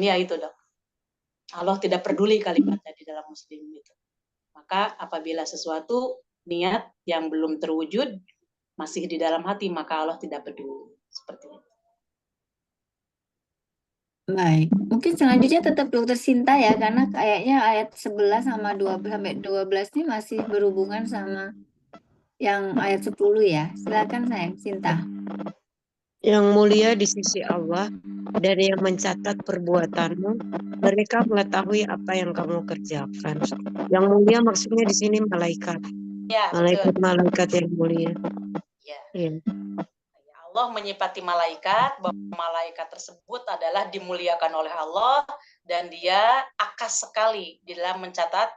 Ya itu, Dok. Allah tidak peduli kalimatnya di dalam Muslim itu. Maka apabila sesuatu niat yang belum terwujud masih di dalam hati, maka Allah tidak peduli. Seperti itu. Baik, mungkin selanjutnya tetap Dokter Sinta ya, karena kayaknya ayat 11 sama 12 sampai 12 ini masih berhubungan sama yang ayat 10 ya. Silakan sayang, Sinta. yang mulia di sisi Allah dan yang mencatat perbuatanmu, mereka mengetahui apa yang kamu kerjakan. Yang mulia maksudnya di sini malaikat, Ya, betul. malaikat yang mulia. Ya. Ya. Allah menyifati malaikat bahwa malaikat tersebut adalah dimuliakan oleh Allah dan dia akas sekali di dalam mencatat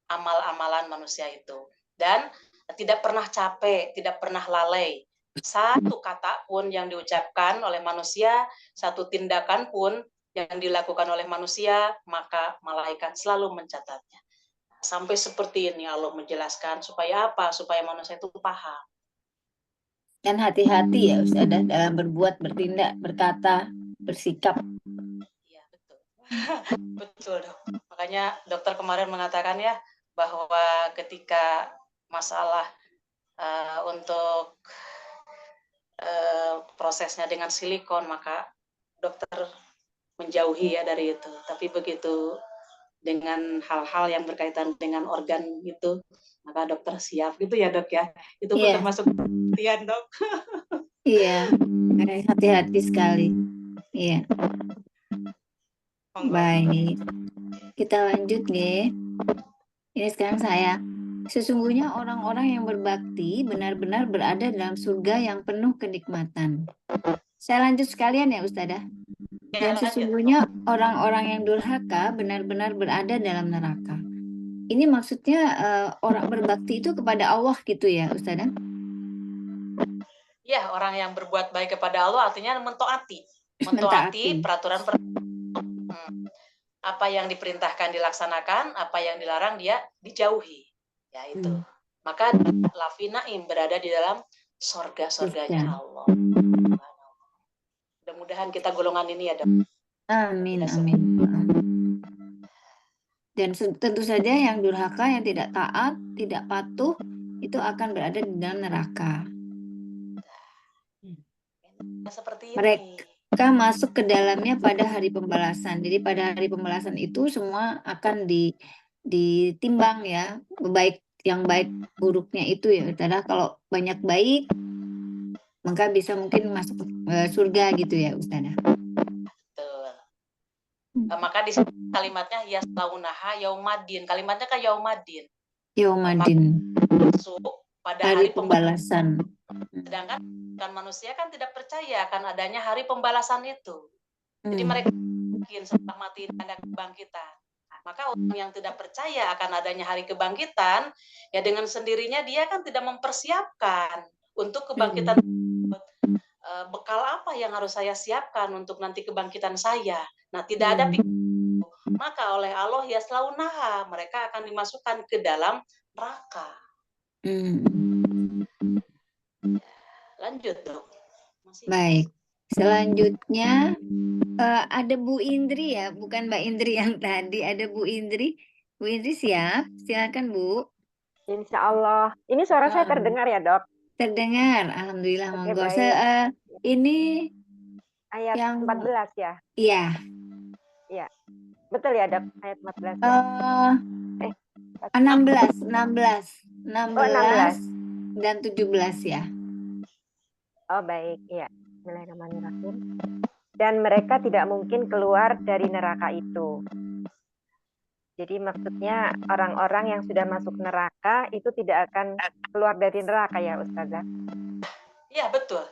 amal-amalan manusia itu. Dan tidak pernah capek, tidak pernah lalai. Satu kata pun yang diucapkan oleh manusia, satu tindakan pun yang dilakukan oleh manusia, maka malaikat selalu mencatatnya. Sampai seperti ini Allah menjelaskan supaya apa? Supaya manusia itu paham. Dan hati-hati ya Ustazah dalam berbuat, bertindak, berkata, bersikap. Iya, betul. Betul, Dok. Makanya dokter kemarin mengatakan ya bahwa ketika masalah untuk prosesnya dengan silikon, maka dokter menjauhi ya dari itu. Tapi begitu dengan hal-hal yang berkaitan dengan organ itu, maka dokter siap gitu ya, Dok ya. Itu pun Iya. termasuk perhatian, Dok. Iya, hati-hati sekali. Iya. Monggo. Baik, kita lanjut nih. Ini sekarang saya. Sesungguhnya orang-orang yang berbakti benar-benar berada dalam surga yang penuh kenikmatan. Saya lanjut sekalian ya Ustazah. Ya, Dan lanjut. sesungguhnya orang-orang yang durhaka benar-benar berada dalam neraka. Ini maksudnya orang berbakti itu kepada Allah gitu ya Ustazah? Ya, orang yang berbuat baik kepada Allah artinya mentaati. Mentaati peraturan apa yang diperintahkan dilaksanakan, apa yang dilarang dia dijauhi. Ya itu. Maka Lafinaim berada di dalam sorga-sorganya Allah. Mudah-mudahan kita golongan ini ya, Dok. Amin, amin. Dan tentu saja yang durhaka, yang tidak taat, tidak patuh, itu akan berada di dalam neraka. Seperti ini. Mereka masuk ke dalamnya pada hari pembalasan. Jadi pada hari pembalasan itu semua akan ditimbang ya, yang baik buruknya itu ya. Karena kalau banyak baik, maka bisa mungkin masuk surga gitu ya Ustazah. Betul. Maka di sini kalimatnya yaslaunaha yaumadin. Kalimatnya kan yaumadin. Yaumadin. Masuk pada hari pembalasan. Sedangkan manusia kan tidak percaya akan adanya hari pembalasan itu. Jadi mereka yakin setelah mati ada kebangkitan. Maka orang yang tidak percaya akan adanya hari kebangkitan, ya dengan sendirinya dia kan tidak mempersiapkan untuk kebangkitan. Bekal apa yang harus saya siapkan untuk nanti kebangkitan saya? Nah, tidak ada pikiran. Maka oleh Allah yaslaunaha, mereka akan dimasukkan ke dalam neraka. Lanjut, Dok. Baik. Selanjutnya ada Bu Indri ya, bukan Mbak Indri yang tadi, ada Bu Indri. Bu Indri siap? Silakan Bu. Insya Allah. Ini suara saya terdengar ya, Dok? Terdengar, alhamdulillah. Oke, monggo. baik. Ini ayat yang 14 ya? Iya. Iya. Betul ya, Dok? Ayat 14 ya? 16 dan 17 ya. Oh, baik. Iya. Bismillahirrahmanirrahim. Dan mereka tidak mungkin keluar dari neraka itu. Jadi maksudnya orang-orang yang sudah masuk neraka itu tidak akan keluar dari neraka ya Ustazah? Iya, betul.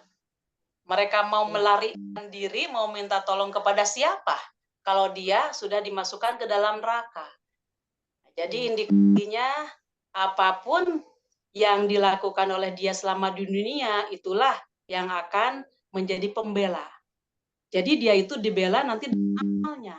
Mereka mau melarikan diri, mau minta tolong kepada siapa? Kalau dia sudah dimasukkan ke dalam neraka. Jadi indikasinya apapun yang dilakukan oleh dia selama di dunia, itulah yang akan menjadi pembela. Jadi dia itu dibela nanti dengan amalnya.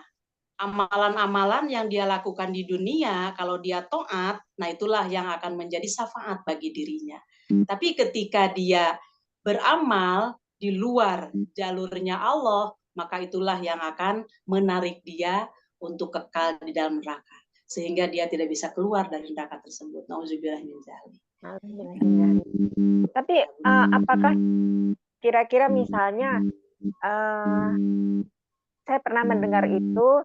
Amalan-amalan yang dia lakukan di dunia, kalau dia taat, nah itulah yang akan menjadi syafaat bagi dirinya. Tapi ketika dia beramal di luar jalurnya Allah, maka itulah yang akan menarik dia untuk kekal di dalam neraka. Sehingga dia tidak bisa keluar dari neraka tersebut. Nauzubillah min dzalik. Tapi apakah kira-kira misalnya saya pernah mendengar itu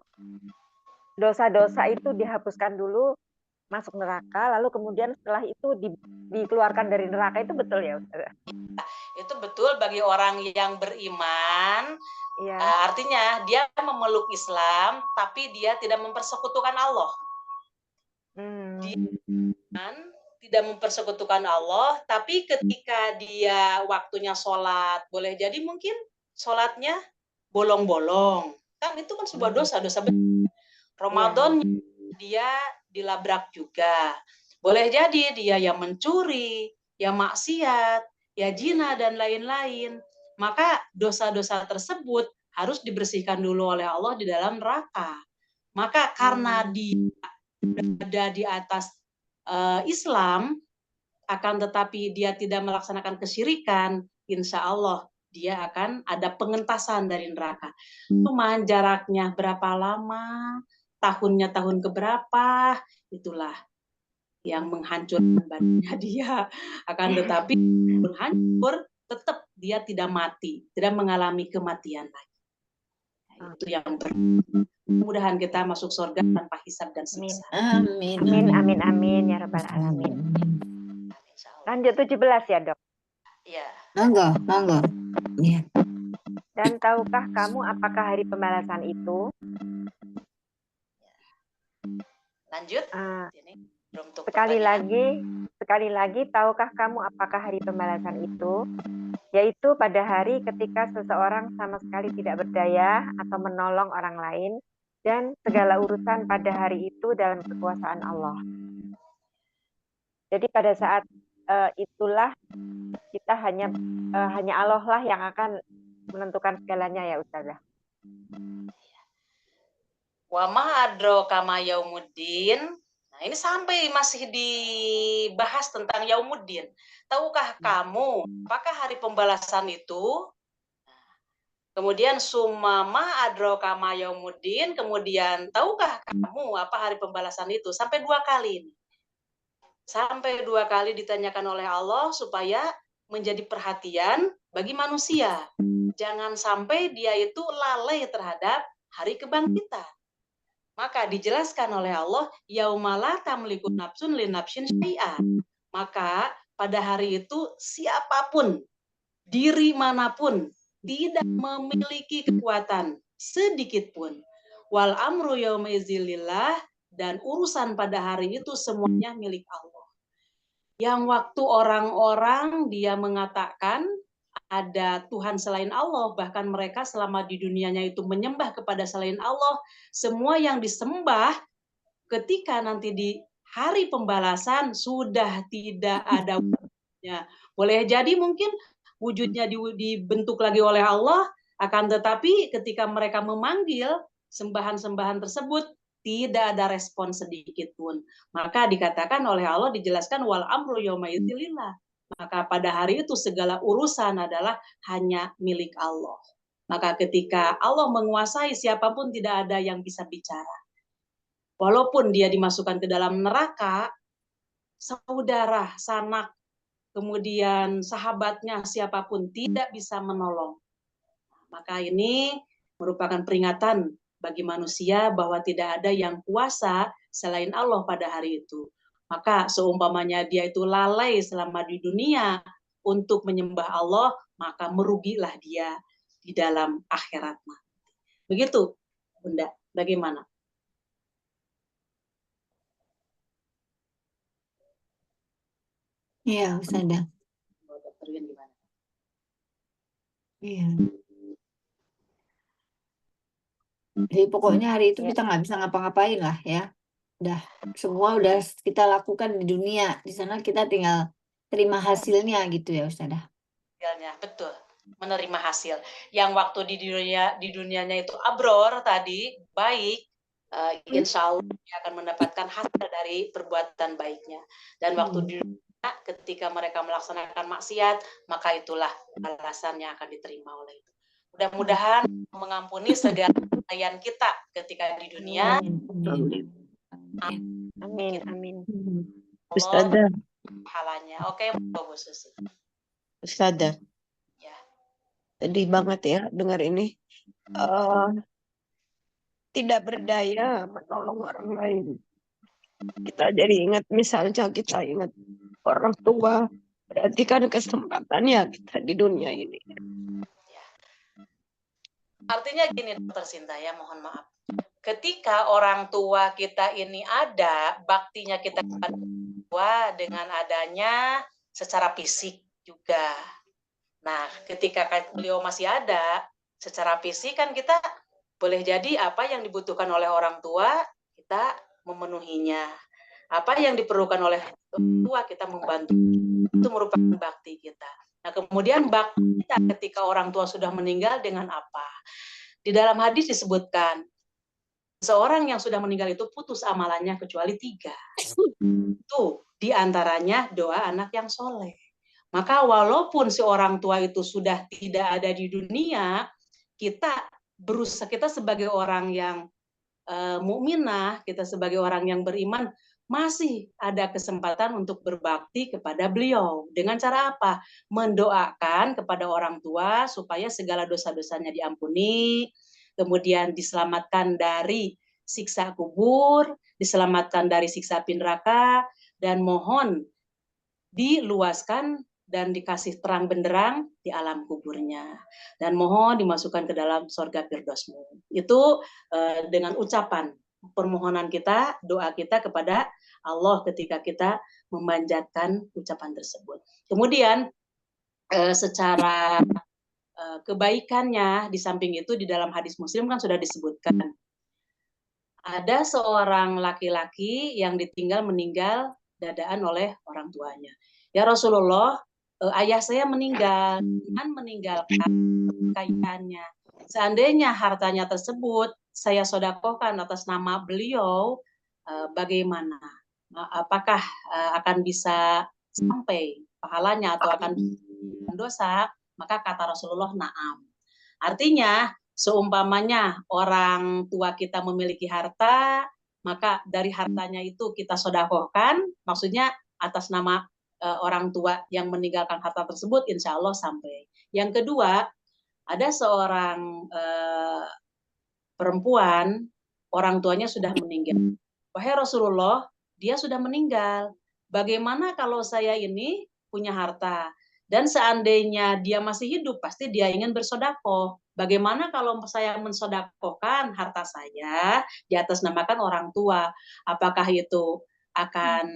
dosa-dosa itu dihapuskan dulu masuk neraka, lalu kemudian setelah itu dikeluarkan dari neraka, itu betul ya Ustaz? Itu betul bagi orang yang beriman, Iya. artinya dia memeluk Islam, tapi dia tidak mempersekutukan Allah. Dia tidak mempersekutukan Allah, tapi ketika dia waktunya sholat, boleh jadi mungkin sholatnya bolong-bolong. Kan itu kan sebuah dosa besar. Ramadan dia dilabrak juga. Boleh jadi dia yang mencuri, yang maksiat, ya zina dan lain-lain. Maka dosa-dosa tersebut harus dibersihkan dulu oleh Allah di dalam neraka. Maka karena dia berada di atas Islam, akan tetapi dia tidak melaksanakan kesyirikan, insya Allah dia akan ada pengentasan dari neraka. Cuma jaraknya berapa lama, tahunnya tahun keberapa, itulah yang menghancurkan badannya dia. Akan tetapi menghancur, tetap dia tidak mati, tidak mengalami kematian lagi. Itu yang mudah-mudahan kita masuk surga tanpa hisab dan siksa. Amin. Amin, amin, amin, ya Rabbal Alamin. Lanjut 17 ya, Dok. Iya. Monggo. Iya. Dan tahukah kamu apakah hari pembalasan itu? Lanjut. Ini belum tuh Sekali pertanyaan. lagi, tahukah kamu apakah hari pembalasan itu? Yaitu pada hari ketika seseorang sama sekali tidak berdaya atau menolong orang lain, dan segala urusan pada hari itu dalam kekuasaan Allah. Jadi pada saat itulah kita hanya Allah lah yang akan menentukan segalanya ya Ustazah. Wa ma adraka ma yaumuddin. Nah, ini sampai masih dibahas tentang yaumuddin. Tahukah kamu apakah hari pembalasan itu? Kemudian summa ma adraka ma yaumuddin, kemudian tahukah kamu apa hari pembalasan itu? Sampai 2 kali ini. Sampai 2 kali ditanyakan oleh Allah supaya menjadi perhatian bagi manusia. Jangan sampai dia itu lalai terhadap hari kebangkitan. Maka dijelaskan oleh Allah, yaumala tamliku nafsun li nafsin syai'an. Maka pada hari itu siapapun, diri manapun tidak memiliki kekuatan sedikit pun. Wal amru yauma idzilillah, dan urusan pada hari itu semuanya milik Allah. Yang waktu orang-orang dia mengatakan ada Tuhan selain Allah, bahkan mereka selama di dunianya itu menyembah kepada selain Allah, semua yang disembah ketika nanti di hari pembalasan sudah tidak ada wujudnya. Boleh jadi mungkin wujudnya dibentuk lagi oleh Allah, akan tetapi ketika mereka memanggil sembahan-sembahan tersebut, tidak ada respon sedikit pun. Maka dikatakan oleh Allah, dijelaskan wal amru yauma idzilillah. Maka pada hari itu segala urusan adalah hanya milik Allah. Maka ketika Allah menguasai, siapapun tidak ada yang bisa bicara. Walaupun dia dimasukkan ke dalam neraka, saudara, sanak, kemudian sahabatnya, siapapun tidak bisa menolong. Maka ini merupakan peringatan bagi manusia bahwa tidak ada yang kuasa selain Allah pada hari itu. Maka seumpamanya dia itu lalai selama di dunia untuk menyembah Allah, maka merugilah dia di dalam akhirat. Begitu, Bunda. Bagaimana? Iya, Ustazah. Dokter Win gimana? Iya. Jadi pokoknya hari itu kita nggak bisa ngapa-ngapain lah ya. Semua udah kita lakukan di dunia. Di sana kita tinggal terima hasilnya gitu ya Ustazah. Hasilnya, betul. Menerima hasil. Yang waktu di dunianya itu abror tadi, baik, insya Allah dia akan mendapatkan hasil dari perbuatan baiknya. Dan waktu di dunia, ketika mereka melaksanakan maksiat, maka itulah balasan yang akan diterima oleh itu. Mudah-mudahan mengampuni segala kesalahan kita ketika di dunia. Amin, amin. Ustazah, Pahalanya. Oke, Bu Susi. Ustazah. Ya. Sedih banget ya dengar ini. Tidak berdaya menolong orang lain. Kita jadi ingat, misalnya kita ingat orang tua Berarti kan kesempatannya kita di dunia ini. Artinya gini, Dokter Sinta, ya mohon maaf. Ketika orang tua kita ini ada, baktinya kita kepada orang tua dengan adanya secara fisik juga. Nah, ketika beliau masih ada, secara fisik kan kita boleh jadi apa yang dibutuhkan oleh orang tua, kita memenuhinya. Apa yang diperlukan oleh orang tua, kita membantu. Itu merupakan bakti kita. Nah, kemudian bakti kita ketika orang tua sudah meninggal dengan apa? Di dalam hadis disebutkan, seorang yang sudah meninggal itu putus amalannya kecuali 3. Itu diantaranya doa anak yang soleh. Maka walaupun si orang tua itu sudah tidak ada di dunia, kita berusaha, kita sebagai orang yang mukminah, kita sebagai orang yang beriman, masih ada kesempatan untuk berbakti kepada beliau. Dengan cara apa? Mendoakan kepada orang tua supaya segala dosa-dosanya diampuni, kemudian diselamatkan dari siksa kubur, diselamatkan dari siksa api neraka, dan mohon diluaskan dan dikasih terang benderang di alam kuburnya, dan mohon dimasukkan ke dalam surga Firdausmu. Itu dengan ucapan permohonan kita, doa kita kepada Allah ketika kita memanjatkan ucapan tersebut. Kemudian secara kebaikannya, di samping itu di dalam hadis Muslim kan sudah disebutkan, ada seorang laki-laki yang ditinggal meninggal dadaan oleh orang tuanya. Ya Rasulullah, ayah saya meninggal, dengan meninggalkan kekayaannya. Seandainya hartanya tersebut saya sedekahkan atas nama beliau, bagaimana? Apakah akan bisa sampai pahalanya atau akan dosa? Maka kata Rasulullah, na'am. Artinya, seumpamanya orang tua kita memiliki harta, maka dari hartanya itu kita sedekahkan, maksudnya atas nama orang tua yang meninggalkan harta tersebut, insya Allah sampai. Yang kedua, ada seorang perempuan, orang tuanya sudah meninggal. Wahai Rasulullah, dia sudah meninggal. Bagaimana kalau saya ini punya harta? Dan seandainya dia masih hidup, pasti dia ingin bersedekah. Bagaimana kalau saya mensedekahkan harta saya di atas namakan orang tua? Apakah itu akan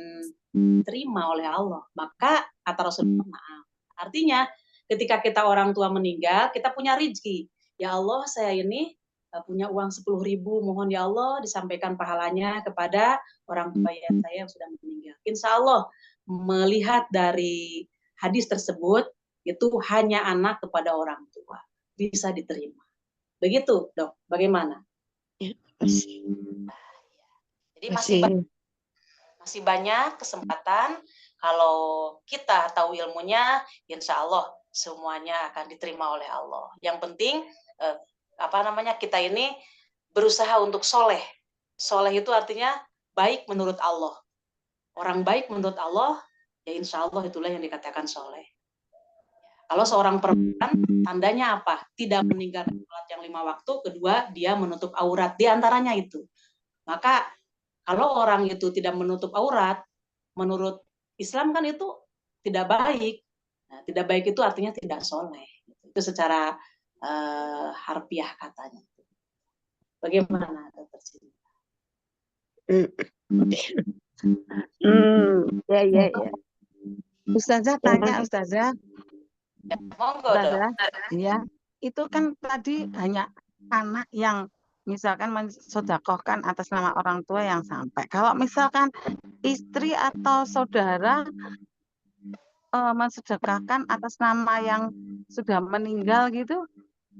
diterima oleh Allah? Maka kata Rasulullah, maaf. Artinya, ketika kita orang tua meninggal, kita punya rezeki. Ya Allah, saya ini punya uang 10.000, mohon ya Allah disampaikan pahalanya kepada orang tua saya yang sudah meninggal. Insya Allah, melihat dari hadis tersebut, itu hanya anak kepada orang tua bisa diterima. Begitu, Dok. Bagaimana? Jadi masih banyak kesempatan kalau kita tahu ilmunya, insya Allah semuanya akan diterima oleh Allah. Yang penting kita ini berusaha untuk soleh. Soleh itu artinya baik menurut Allah. Orang baik menurut Allah, ya insya Allah itulah yang dikatakan soleh. Kalau seorang perempuan, tandanya apa? Tidak meninggalkan sholat yang 5 waktu, kedua, dia menutup aurat. Di antaranya itu. Maka, kalau orang itu tidak menutup aurat, menurut Islam kan itu tidak baik. Nah, tidak baik itu artinya tidak soleh. Itu secara harfiah katanya. Bagaimana, Dokter Sinta? Ya. Ustazah tanya, Ustazah. Ya, monggo, Ustazah, ya, itu kan tadi hanya anak yang misalkan mensedekahkan atas nama orang tua yang sampai. Kalau misalkan istri atau saudara mensedekahkan atas nama yang sudah meninggal gitu,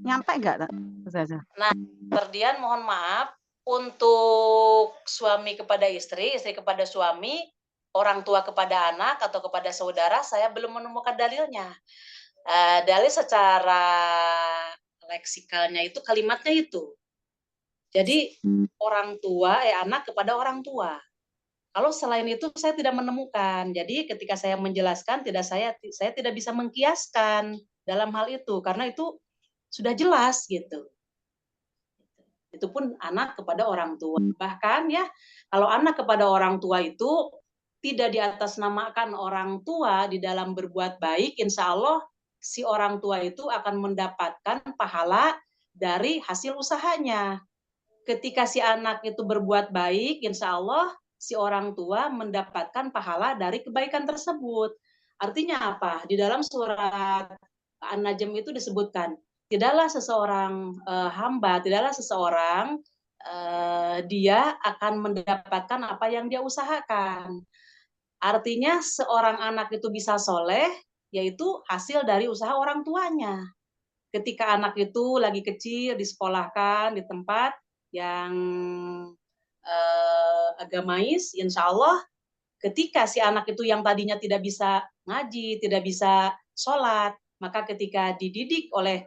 nyampe nggak, Ustazah? Nah, Berdian mohon maaf, untuk suami kepada istri, istri kepada suami, orang tua kepada anak atau kepada saudara, saya belum menemukan dalilnya. Dalil secara leksikalnya itu kalimatnya itu. Jadi orang tua, anak kepada orang tua. Kalau selain itu saya tidak menemukan. Jadi ketika saya menjelaskan, saya tidak bisa mengkiaskan dalam hal itu karena itu sudah jelas gitu. Itu pun anak kepada orang tua. Bahkan ya, kalau anak kepada orang tua itu tidak diatasnamakan orang tua di dalam berbuat baik, insya Allah si orang tua itu akan mendapatkan pahala dari hasil usahanya. Ketika si anak itu berbuat baik, insya Allah si orang tua mendapatkan pahala dari kebaikan tersebut. Artinya apa? Di dalam surat An-Najm itu disebutkan, tidaklah seseorang hamba, tidaklah seseorang dia akan mendapatkan apa yang dia usahakan. Artinya seorang anak itu bisa soleh, yaitu hasil dari usaha orang tuanya. Ketika anak itu lagi kecil, disekolahkan di tempat yang agamais, insya Allah ketika si anak itu yang tadinya tidak bisa ngaji, tidak bisa sholat, maka ketika dididik oleh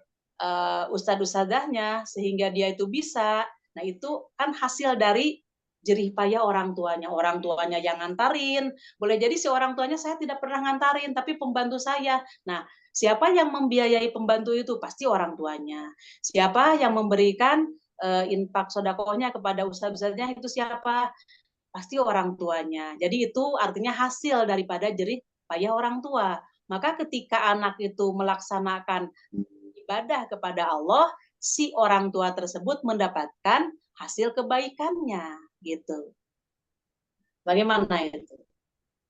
ustadz-ustadzahnya sehingga dia itu bisa, nah itu kan hasil dari jerih payah orang tuanya yang ngantarin. Boleh jadi si orang tuanya saya tidak pernah ngantarin, tapi pembantu saya. Nah, siapa yang membiayai pembantu itu? Pasti orang tuanya. Siapa yang memberikan infak sodakohnya kepada ustadz-ustadznya itu siapa? Pasti orang tuanya. Jadi itu artinya hasil daripada jerih payah orang tua. Maka ketika anak itu melaksanakan ibadah kepada Allah, si orang tua tersebut mendapatkan hasil kebaikannya, gitu. Bagaimana itu,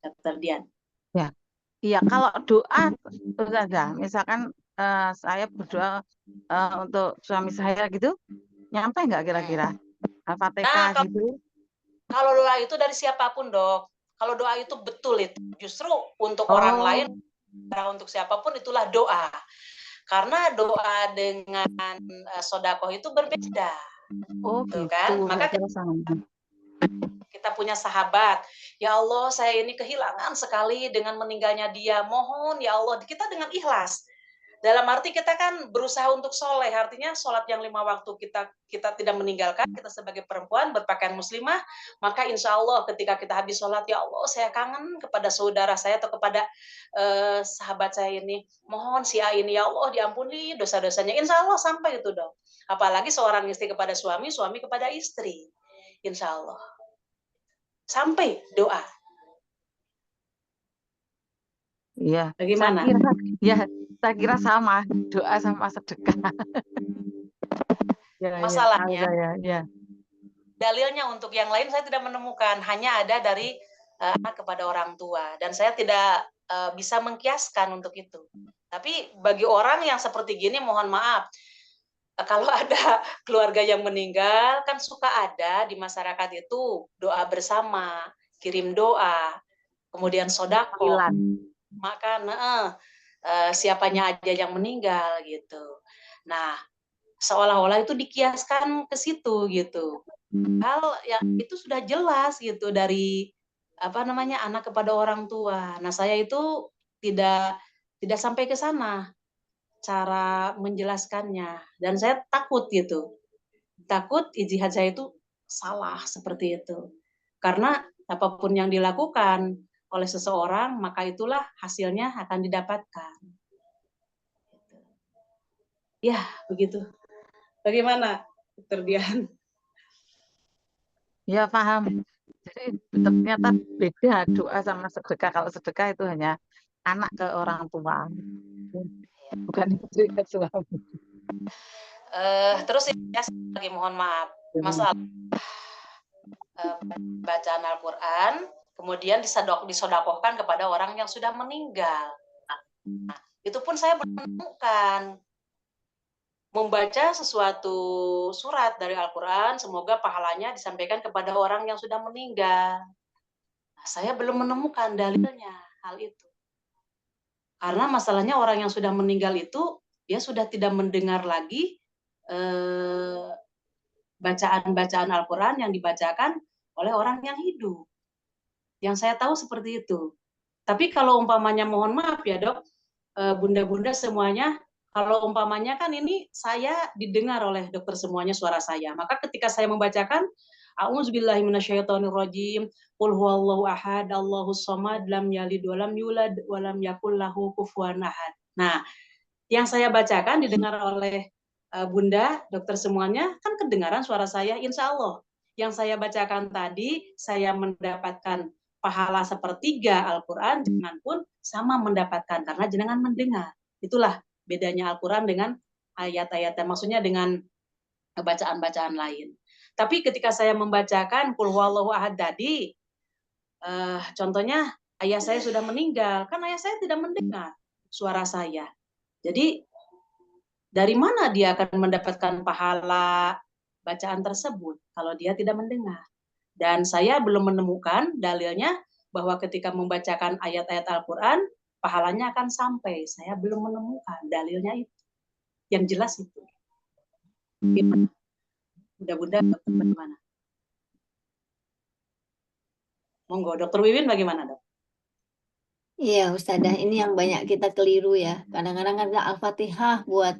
Dr. Dian? Ya, iya. Kalau doa, Ustazah, misalkan saya berdoa untuk suami saya gitu, nyampe nggak kira-kira? Al-Fatihah Nah, gitu? kalau doa itu dari siapapun, Dok. Kalau doa itu betul itu. Justru untuk orang lain, untuk siapapun itulah doa. Karena doa dengan sodakoh itu berbeda. Oh gitu gitu. kan? Maka kita punya sahabat. Ya Allah, saya ini kehilangan sekali dengan meninggalnya dia. Mohon ya Allah, kita dengan ikhlas. Dalam arti kita kan berusaha untuk soleh, artinya sholat yang 5 waktu kita tidak meninggalkan, kita sebagai perempuan berpakaian muslimah, maka insya Allah ketika kita habis sholat, ya Allah saya kangen kepada saudara saya atau kepada sahabat saya ini, mohon si A ini ya Allah diampuni dosa-dosanya, insya Allah sampai itu dong. Apalagi seorang istri kepada suami, suami kepada istri, insya Allah sampai doa. Iya. Bagaimana? Saya kira sama doa sama sedekah. Masalahnya, ya. Dalilnya untuk yang lain saya tidak menemukan, hanya ada dari anak kepada orang tua, dan saya tidak bisa mengkiaskan untuk itu. Tapi bagi orang yang seperti gini, mohon maaf, kalau ada keluarga yang meninggal, kan suka ada di masyarakat itu doa bersama, kirim doa, kemudian sodako, maka siapanya aja yang meninggal gitu. Nah, seolah-olah itu dikiaskan ke situ gitu. Hal yang itu sudah jelas gitu dari anak kepada orang tua. Nah, saya itu tidak sampai ke sana cara menjelaskannya, dan saya takut gitu. Takut ijtihad saya itu salah seperti itu. Karena apapun yang dilakukan oleh seseorang, maka itulah hasilnya akan didapatkan. Ya, begitu. Bagaimana, Dr. Dian? Ya, paham. Jadi ternyata beda doa sama sedekah. Kalau sedekah itu hanya anak ke orang tua, bukan istri ke suami. Terus ya, lagi mohon maaf, masalah bacaan Al-Quran, kemudian disodakohkan kepada orang yang sudah meninggal. Nah, itu pun saya belum menemukan. Membaca sesuatu surat dari Al-Quran, semoga pahalanya disampaikan kepada orang yang sudah meninggal. Nah, saya belum menemukan dalilnya hal itu. Karena masalahnya orang yang sudah meninggal itu, dia sudah tidak mendengar lagi bacaan-bacaan Al-Quran yang dibacakan oleh orang yang hidup. Yang saya tahu seperti itu. Tapi kalau umpamanya, mohon maaf ya dok, bunda-bunda semuanya, kalau umpamanya kan ini saya didengar oleh dokter semuanya suara saya, maka ketika saya membacakan A'udzubillahi minasyaitonirrajim, qul huwallahu ahad, Allahus samad, lam yalid walam yulad walam yakul lahu kufuwan ahad. Nah, yang saya bacakan didengar oleh bunda, dokter semuanya, kan kedengaran suara saya, insya Allah. Yang saya bacakan tadi, saya mendapatkan pahala sepertiga Al-Quran, jenengan pun sama mendapatkan karena jenengan mendengar. Itulah bedanya Al-Quran dengan ayat-ayatnya, maksudnya dengan bacaan-bacaan lain. Tapi ketika saya membacakan Qul Huwallahu Ahad tadi, contohnya ayah saya sudah meninggal, kan ayah saya tidak mendengar suara saya. Jadi dari mana dia akan mendapatkan pahala bacaan tersebut kalau dia tidak mendengar? Dan saya belum menemukan dalilnya bahwa ketika membacakan ayat-ayat Al-Quran, pahalanya akan sampai. Saya belum menemukan dalilnya itu. Yang jelas itu. Gimana? Mudah-mudahan dokter bagaimana? Monggo, Dokter Wiwin bagaimana, Dok? Iya, Ustazah, ini yang banyak kita keliru ya. Kadang-kadang kan Al-Fatihah buat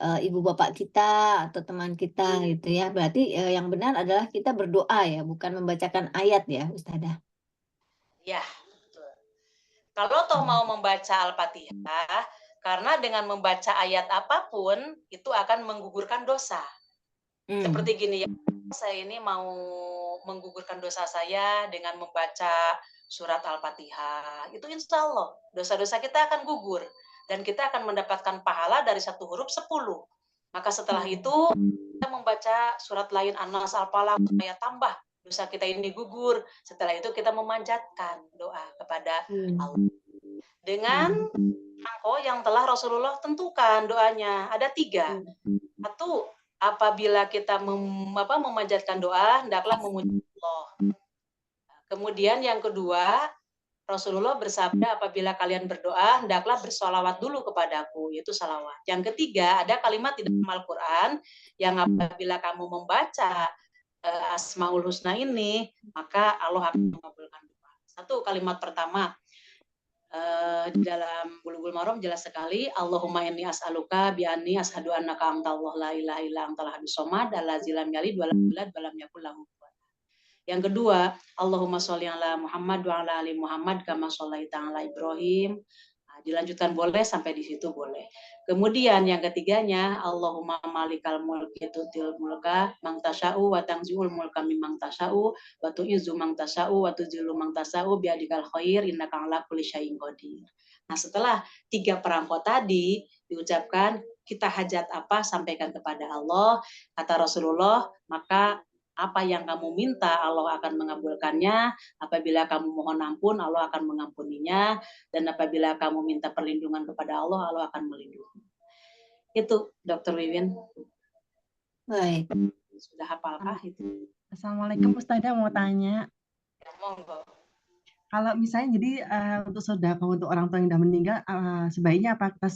ibu bapak kita atau teman kita gitu ya. Berarti yang benar adalah kita berdoa ya, bukan membacakan ayat ya, Ustazah. Ya, betul. Kalau toh mau membaca Al-Fatihah, karena dengan membaca ayat apapun, itu akan menggugurkan dosa. Seperti gini ya, saya ini mau menggugurkan dosa saya dengan membaca surat Al-Fatihah. Itu insya Allah dosa-dosa kita akan gugur. Dan kita akan mendapatkan pahala dari 1 huruf 10. Maka setelah itu kita membaca surat lain An-Nas, Al-Falaq, supaya tambah dosa kita ini gugur. Setelah itu kita memanjatkan doa kepada Allah. Dengan angko yang telah Rasulullah tentukan doanya. Ada 3. 1, apabila kita memanjatkan doa, hendaklah memuji Allah. Kemudian yang kedua, Rasulullah bersabda, apabila kalian berdoa, hendaklah bersolawat dulu kepadaku, yaitu salawat. Yang ketiga, ada kalimat di dalam Al-Quran, yang apabila kamu membaca Asmaul Husna ini, maka Allah akan mengabulkan doa. 1, kalimat pertama, di dalam Bulughul Maram jelas sekali, Allahumma inni as'aluka bi anni ashhadu annaka antallahu la ilaha illa antal ahadus samad allazi lam yalid wa lam yulad wa lam yakul lahu kufuwan ahad. Yang kedua, Allahumma sholli ala Muhammad wa ala ali Muhammad kama shallaita ala Ibrahim. Nah, dilanjutkan boleh sampai di situ boleh. Kemudian yang ketiganya, Allahumma malikal mulki tutil mulka mang tasya'u wa tanzi'ul mulka mimman tasya'u wa tu'izzu man tasya'u wa tuzillu man tasya'u biadikal khair innaka ala kulli syai'in qadir. Nah, setelah 3 perangko tadi diucapkan, kita hajat apa sampaikan kepada Allah, kata Rasulullah, maka apa yang kamu minta Allah akan mengabulkannya, apabila kamu mohon ampun Allah akan mengampuninya, dan apabila kamu minta perlindungan kepada Allah, Allah akan melindungi. Itu Dokter Wiwin. Baik. Sudah hafalkah itu? Assalamualaikum Ustazah, mau tanya. Ya, monggo. Kalau misalnya jadi untuk sedekah untuk orang tua yang sudah meninggal, sebaiknya apa kita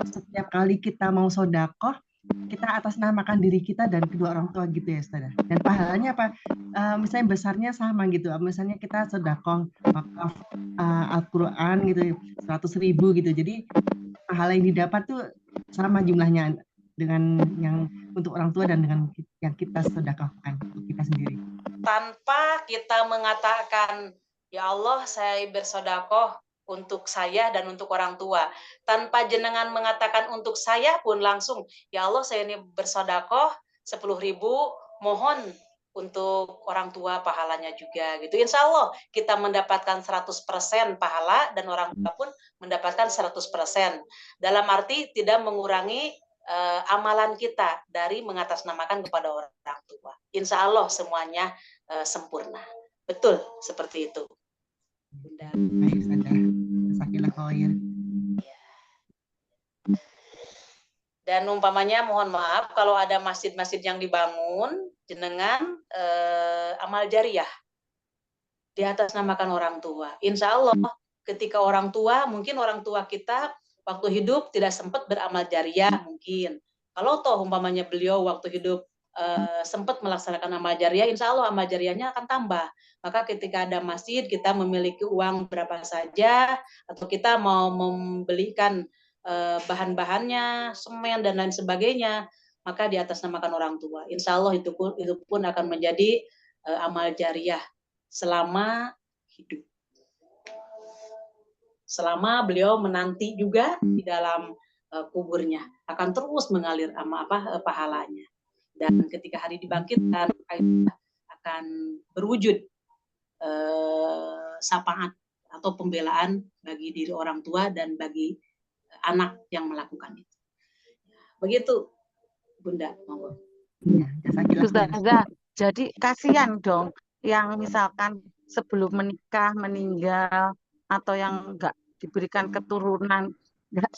setiap kali kita mau sedekah, kita atasnamakan diri kita dan kedua orang tua gitu ya Ustazah. Dan pahalanya apa? Misalnya besarnya sama gitu. Misalnya kita sedekah wakaf Al-Quran gitu 100.000 gitu. Jadi pahala yang didapat tuh sama jumlahnya dengan yang untuk orang tua dan dengan yang kita sedekahkan untuk kita sendiri. Tanpa kita mengatakan, ya Allah saya bersedekah untuk saya dan untuk orang tua. Tanpa jenengan mengatakan untuk saya pun langsung, ya Allah saya ini bersedekah 10.000, mohon untuk orang tua pahalanya juga gitu. Insya Allah kita mendapatkan 100% pahala dan orang tua pun mendapatkan 100%. Dalam arti tidak mengurangi amalan kita dari mengatasnamakan kepada orang tua. Insya Allah semuanya sempurna. Betul seperti itu. Bunda. Baik, Ustazah. Jazakallahu khair. Dan umpamanya mohon maaf kalau ada masjid-masjid yang dibangun jenengan amal jariah di atas namakan orang tua. Insya Allah ketika orang tua, mungkin orang tua kita waktu hidup tidak sempat beramal jariah mungkin. Kalau toh umpamanya beliau waktu hidup sempat melaksanakan amal jariah, insya Allah amal jariahnya akan tambah. Maka ketika ada masjid, kita memiliki uang berapa saja, atau kita mau membelikan bahan-bahannya, semen dan lain sebagainya, maka di atas namakan orang tua. Insya Allah itu pun akan menjadi amal jariah selama hidup. Selama beliau menanti juga di dalam kuburnya, akan terus mengalir pahalanya. Dan ketika hari dibangkitkan, akan berwujud syafaat atau pembelaan bagi diri orang tua dan bagi anak yang melakukan itu. Begitu, Bunda. Monggo. Ya, jasakillah khair. Ustazah, jadi kasihan dong yang misalkan sebelum menikah meninggal atau yang nggak diberikan keturunan, nggak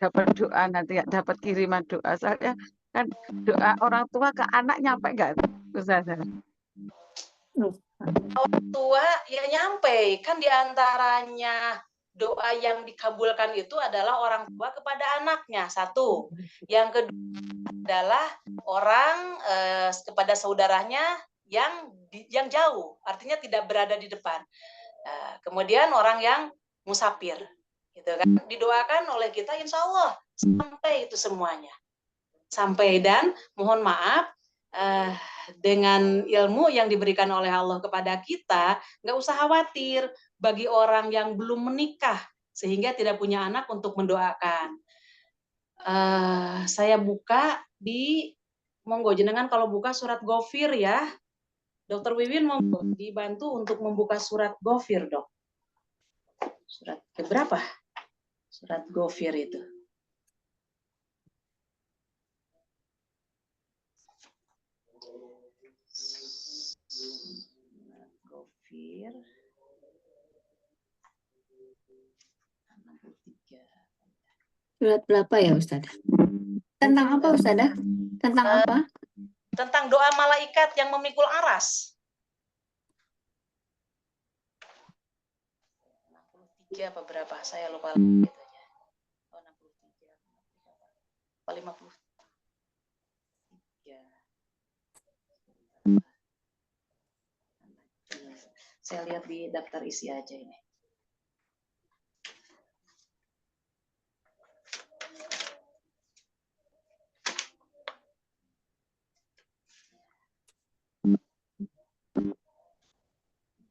dapat doa, nanti nggak dapat kiriman doa. Soalnya kan doa orang tua ke anak nyampe nggak, Ustazah? Orang tua ya nyampe, kan diantaranya doa yang dikabulkan itu adalah orang tua kepada anaknya, satu. Yang kedua adalah orang kepada saudaranya yang jauh, artinya tidak berada di depan. Kemudian orang yang musafir, gitu kan, didoakan oleh kita, insya Allah sampai itu semuanya, sampai. Dan mohon maaf, dengan ilmu yang diberikan oleh Allah kepada kita, nggak usah khawatir bagi orang yang belum menikah sehingga tidak punya anak untuk mendoakan. Saya buka di, monggo jenengan kalau buka surat Ghafir ya, Dokter Wiwin monggo dibantu untuk membuka surat Ghafir, Dok. Surat keberapa? Surat Ghafir itu. Ghafir 63. Surat berapa ya, Ustazah? Tentang apa, Ustazah? Tentang apa? Tentang doa malaikat yang memikul aras. 63 apa berapa? Saya lupa lagi gitu aja. Oh, 63. Apa 53? Saya lihat di daftar isi aja ini.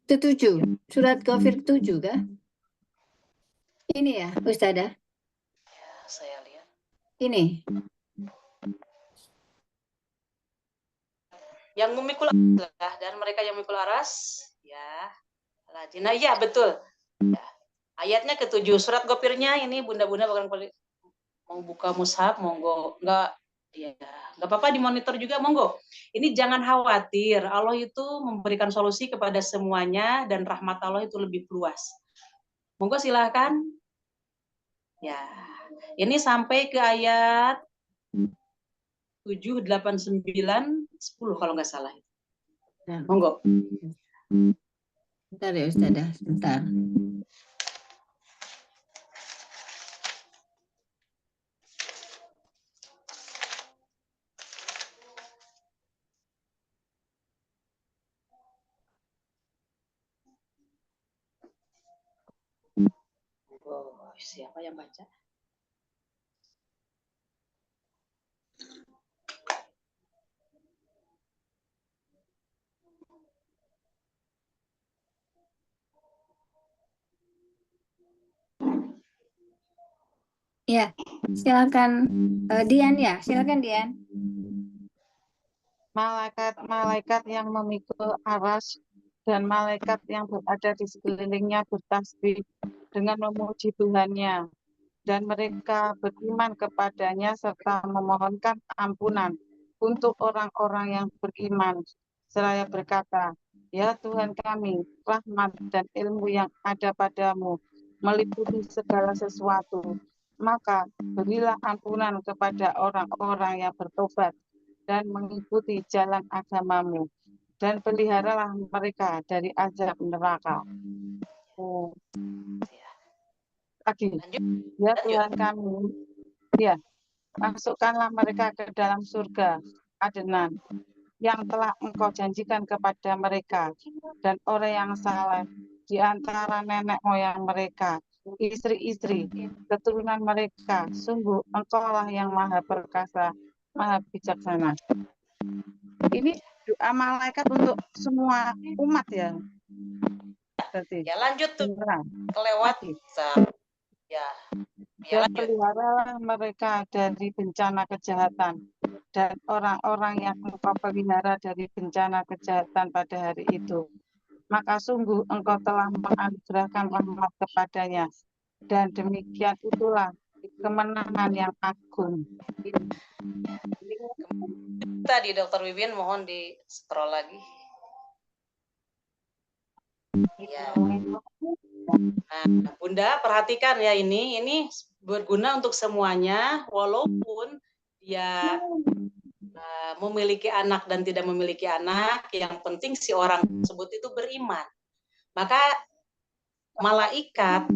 Itu 7. Surat Ghafir 7 kah? Ini ya, Ustazah? Ya, saya lihat. Ini. Yang memikul aras, dan mereka yang memikul aras, ya. Nah, iya betul. Ya. Ayatnya ke-7 surat Ghafirnya ini bunda-bunda bakal mau buka mushaf, monggo. Enggak, ya, enggak apa-apa dimonitor juga, monggo. Ini jangan khawatir, Allah itu memberikan solusi kepada semuanya dan rahmat Allah itu lebih luas. Monggo silahkan. Ya, ini sampai ke ayat 7, 8, 9, 10 kalau nggak salah. Monggo. Bentar ya, Ustazah, sebentar. Oh, siapa yang baca? Ya, silakan Dian ya, silakan Dian. Malaikat-malaikat yang memikul aras dan malaikat yang berada di sekelilingnya bertasbih dengan memuji Tuhannya, dan mereka beriman kepadanya serta memohonkan ampunan untuk orang-orang yang beriman, seraya berkata, ya Tuhan kami, rahmat dan ilmu yang ada padamu meliputi segala sesuatu, maka berilah ampunan kepada orang-orang yang bertobat dan mengikuti jalan agamamu, dan peliharalah mereka dari azab neraka. Oh. Lagi, ya Tuhan kami, ya, masukkanlah mereka ke dalam surga Adenan yang telah Engkau janjikan kepada mereka, dan orang yang saleh di antara nenek moyang mereka, istri-istri, keturunan mereka, sungguh Engkaulah yang maha perkasa, maha bijaksana. Ini doa malaikat untuk semua umat ya. Berarti. Ya lanjut tuh. Beneran. Kelewat. Ya. Dan peliharalah mereka dari bencana kejahatan, dan orang-orang yang Engkau pelihara dari bencana kejahatan pada hari itu. maka sungguh engkau telah menganugerahkan rahmat kepadanya. Dan demikian itulah kemenangan yang agung. Tadi Dokter Wiwin mohon di scroll lagi. Ya. Nah, Bunda perhatikan ya, ini berguna untuk semuanya, walaupun dia memiliki anak dan tidak memiliki anak, yang penting si orang tersebut itu beriman. Maka malaikat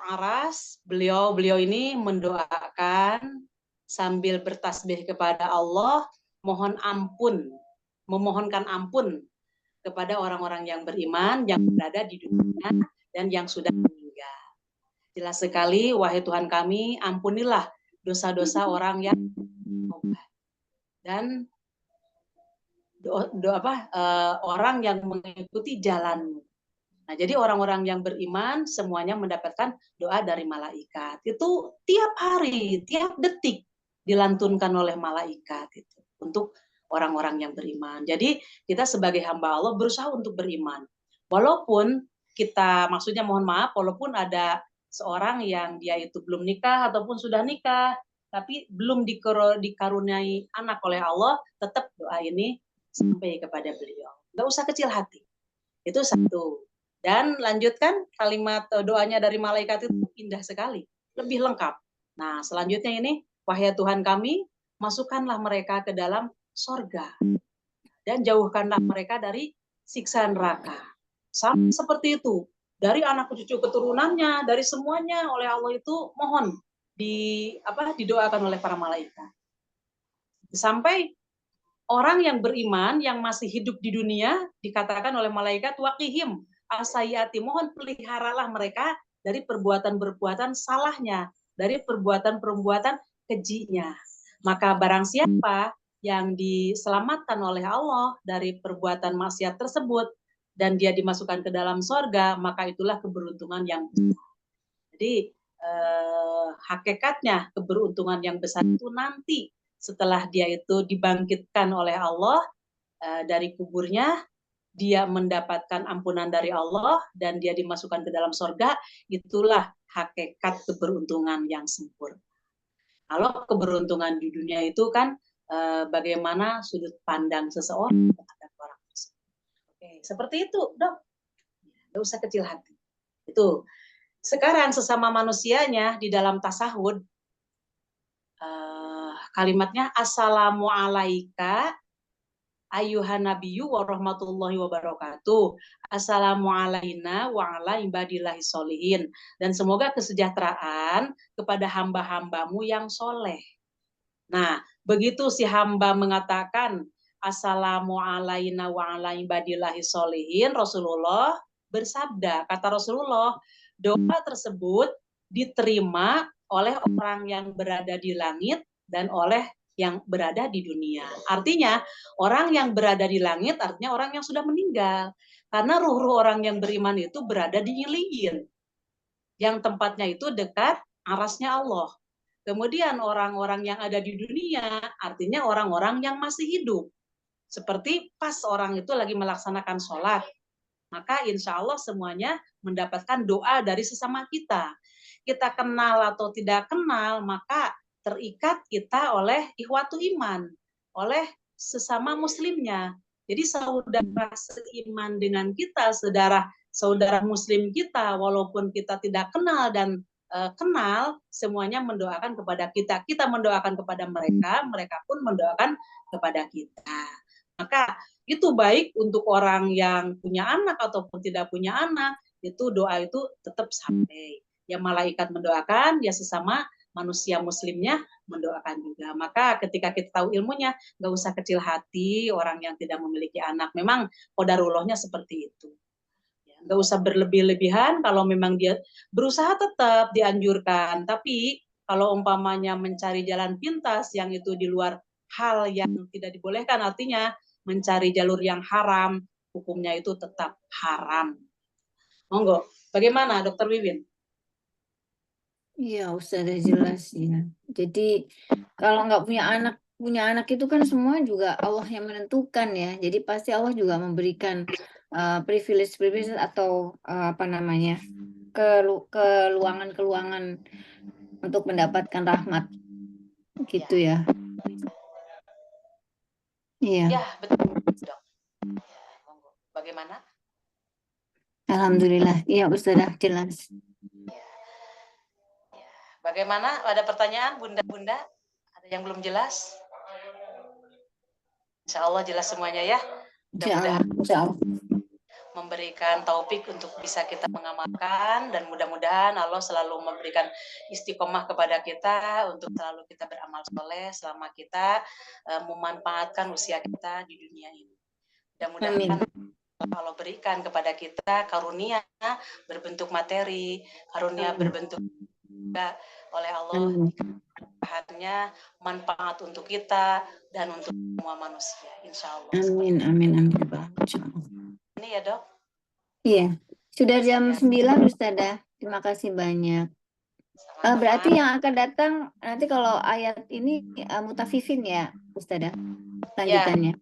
Aras, beliau ini mendoakan sambil bertasbih kepada Allah, memohonkan ampun kepada orang-orang yang beriman yang berada di dunia dan yang sudah meninggal. Jelas sekali, wahai Tuhan kami, ampunilah dosa-dosa orang yang dan orang yang mengikuti jalan-Mu. Nah, jadi orang-orang yang beriman semuanya mendapatkan doa dari malaikat. Itu tiap hari, tiap detik dilantunkan oleh malaikat itu untuk orang-orang yang beriman. Jadi kita sebagai hamba Allah berusaha untuk beriman. Walaupun kita, maksudnya mohon maaf, walaupun ada seorang yang dia itu belum nikah ataupun sudah nikah, tapi belum dikaruniai anak oleh Allah, tetap doa ini sampai kepada beliau. Nggak usah kecil hati. Itu satu. Dan lanjutkan kalimat doanya dari malaikat itu indah sekali, lebih lengkap. Nah, selanjutnya ini, wahai Tuhan kami, masukkanlah mereka ke dalam sorga dan jauhkanlah mereka dari siksa neraka. Sama seperti itu, dari anak cucu keturunannya, dari semuanya oleh Allah itu mohon didoakan oleh para malaikat. Sampai orang yang beriman yang masih hidup di dunia dikatakan oleh malaikat waqihim asayati, mohon peliharalah mereka dari perbuatan-perbuatan salahnya, dari perbuatan-perbuatan kejinya. Maka barang siapa yang diselamatkan oleh Allah dari perbuatan maksiat tersebut dan dia dimasukkan ke dalam sorga, maka itulah keberuntungan yang besar. Jadi hakikatnya keberuntungan yang besar itu nanti setelah dia itu dibangkitkan oleh Allah dari kuburnya, dia mendapatkan ampunan dari Allah dan dia dimasukkan ke dalam sorga, itulah hakikat keberuntungan yang sempurna. Kalau keberuntungan di dunia itu kan bagaimana sudut pandang seseorang terhadap orang tersebut. Oke, seperti itu, Dok. Nggak usah kecil hati. Itu. Sekarang sesama manusianya di dalam tasahud, kalimatnya assalamualaikum ayuhan nabiyyu warahmatullahi wabarakatuh. Assalamu alaina wa ala ibadillahi sholihin. Dan semoga kesejahteraan kepada hamba-hambamu yang soleh. Nah, begitu si hamba mengatakan assalamu alaina wa ala ibadillahi sholihin, Rasulullah bersabda, kata Rasulullah, doa tersebut diterima oleh orang yang berada di langit dan oleh yang berada di dunia. Artinya orang yang berada di langit artinya orang yang sudah meninggal. Karena ruh-ruh orang yang beriman itu berada di Yiliyin, yang tempatnya itu dekat arasnya Allah. Kemudian orang-orang yang ada di dunia artinya orang-orang yang masih hidup. Seperti pas orang itu lagi melaksanakan sholat, maka insya Allah semuanya mendapatkan doa dari sesama kita. Kita kenal atau tidak kenal, maka terikat kita oleh ikhwatu iman, oleh sesama muslimnya. Jadi saudara seiman dengan kita, saudara muslim kita, walaupun kita tidak kenal dan kenal, semuanya mendoakan kepada kita. Kita mendoakan kepada mereka, mereka pun mendoakan kepada kita. Maka itu baik untuk orang yang punya anak ataupun tidak punya anak, itu doa itu tetap sampai. Ya malaikat mendoakan, ya sesama manusia muslimnya mendoakan juga. Maka ketika kita tahu ilmunya, nggak usah kecil hati orang yang tidak memiliki anak. Memang qadarullahnya seperti itu. Ya, nggak usah berlebih-lebihan, kalau memang dia berusaha tetap dianjurkan. Tapi kalau umpamanya mencari jalan pintas yang itu di luar hal yang tidak dibolehkan, artinya mencari jalur yang haram, hukumnya itu tetap haram. Monggo, bagaimana Dokter Wiwin? Iya, Ustazah jelas ya. Jadi kalau nggak punya anak itu kan semua juga Allah yang menentukan ya. Jadi pasti Allah juga memberikan privilege atau apa namanya keluangan untuk mendapatkan rahmat gitu ya. Iya. Ya, betul, Dok. Ya, monggo. Bagaimana? Alhamdulillah. Iya, Ustazah, jelas. Ya. Bagaimana? Ada pertanyaan, Bunda-bunda? Ada yang belum jelas? Insya Allah jelas semuanya ya. Mudah-mudahan Insya Allah. memberikan taufik untuk bisa kita mengamalkan, dan mudah-mudahan Allah selalu memberikan istiqomah kepada kita untuk selalu kita beramal soleh selama kita memanfaatkan usia kita di dunia ini. Mudah-mudahan Allah berikan kepada kita karunia berbentuk materi, karunia berbentuk juga oleh Allah, hanya manfaat untuk kita dan untuk semua manusia, insya Allah. Amin, amin, amin. Ini ya, Dok? Iya, sudah jam 9, Ustazah. Terima kasih banyak. Berarti yang akan datang nanti kalau ayat ini mutafifin ya, Ustazah, lanjutannya.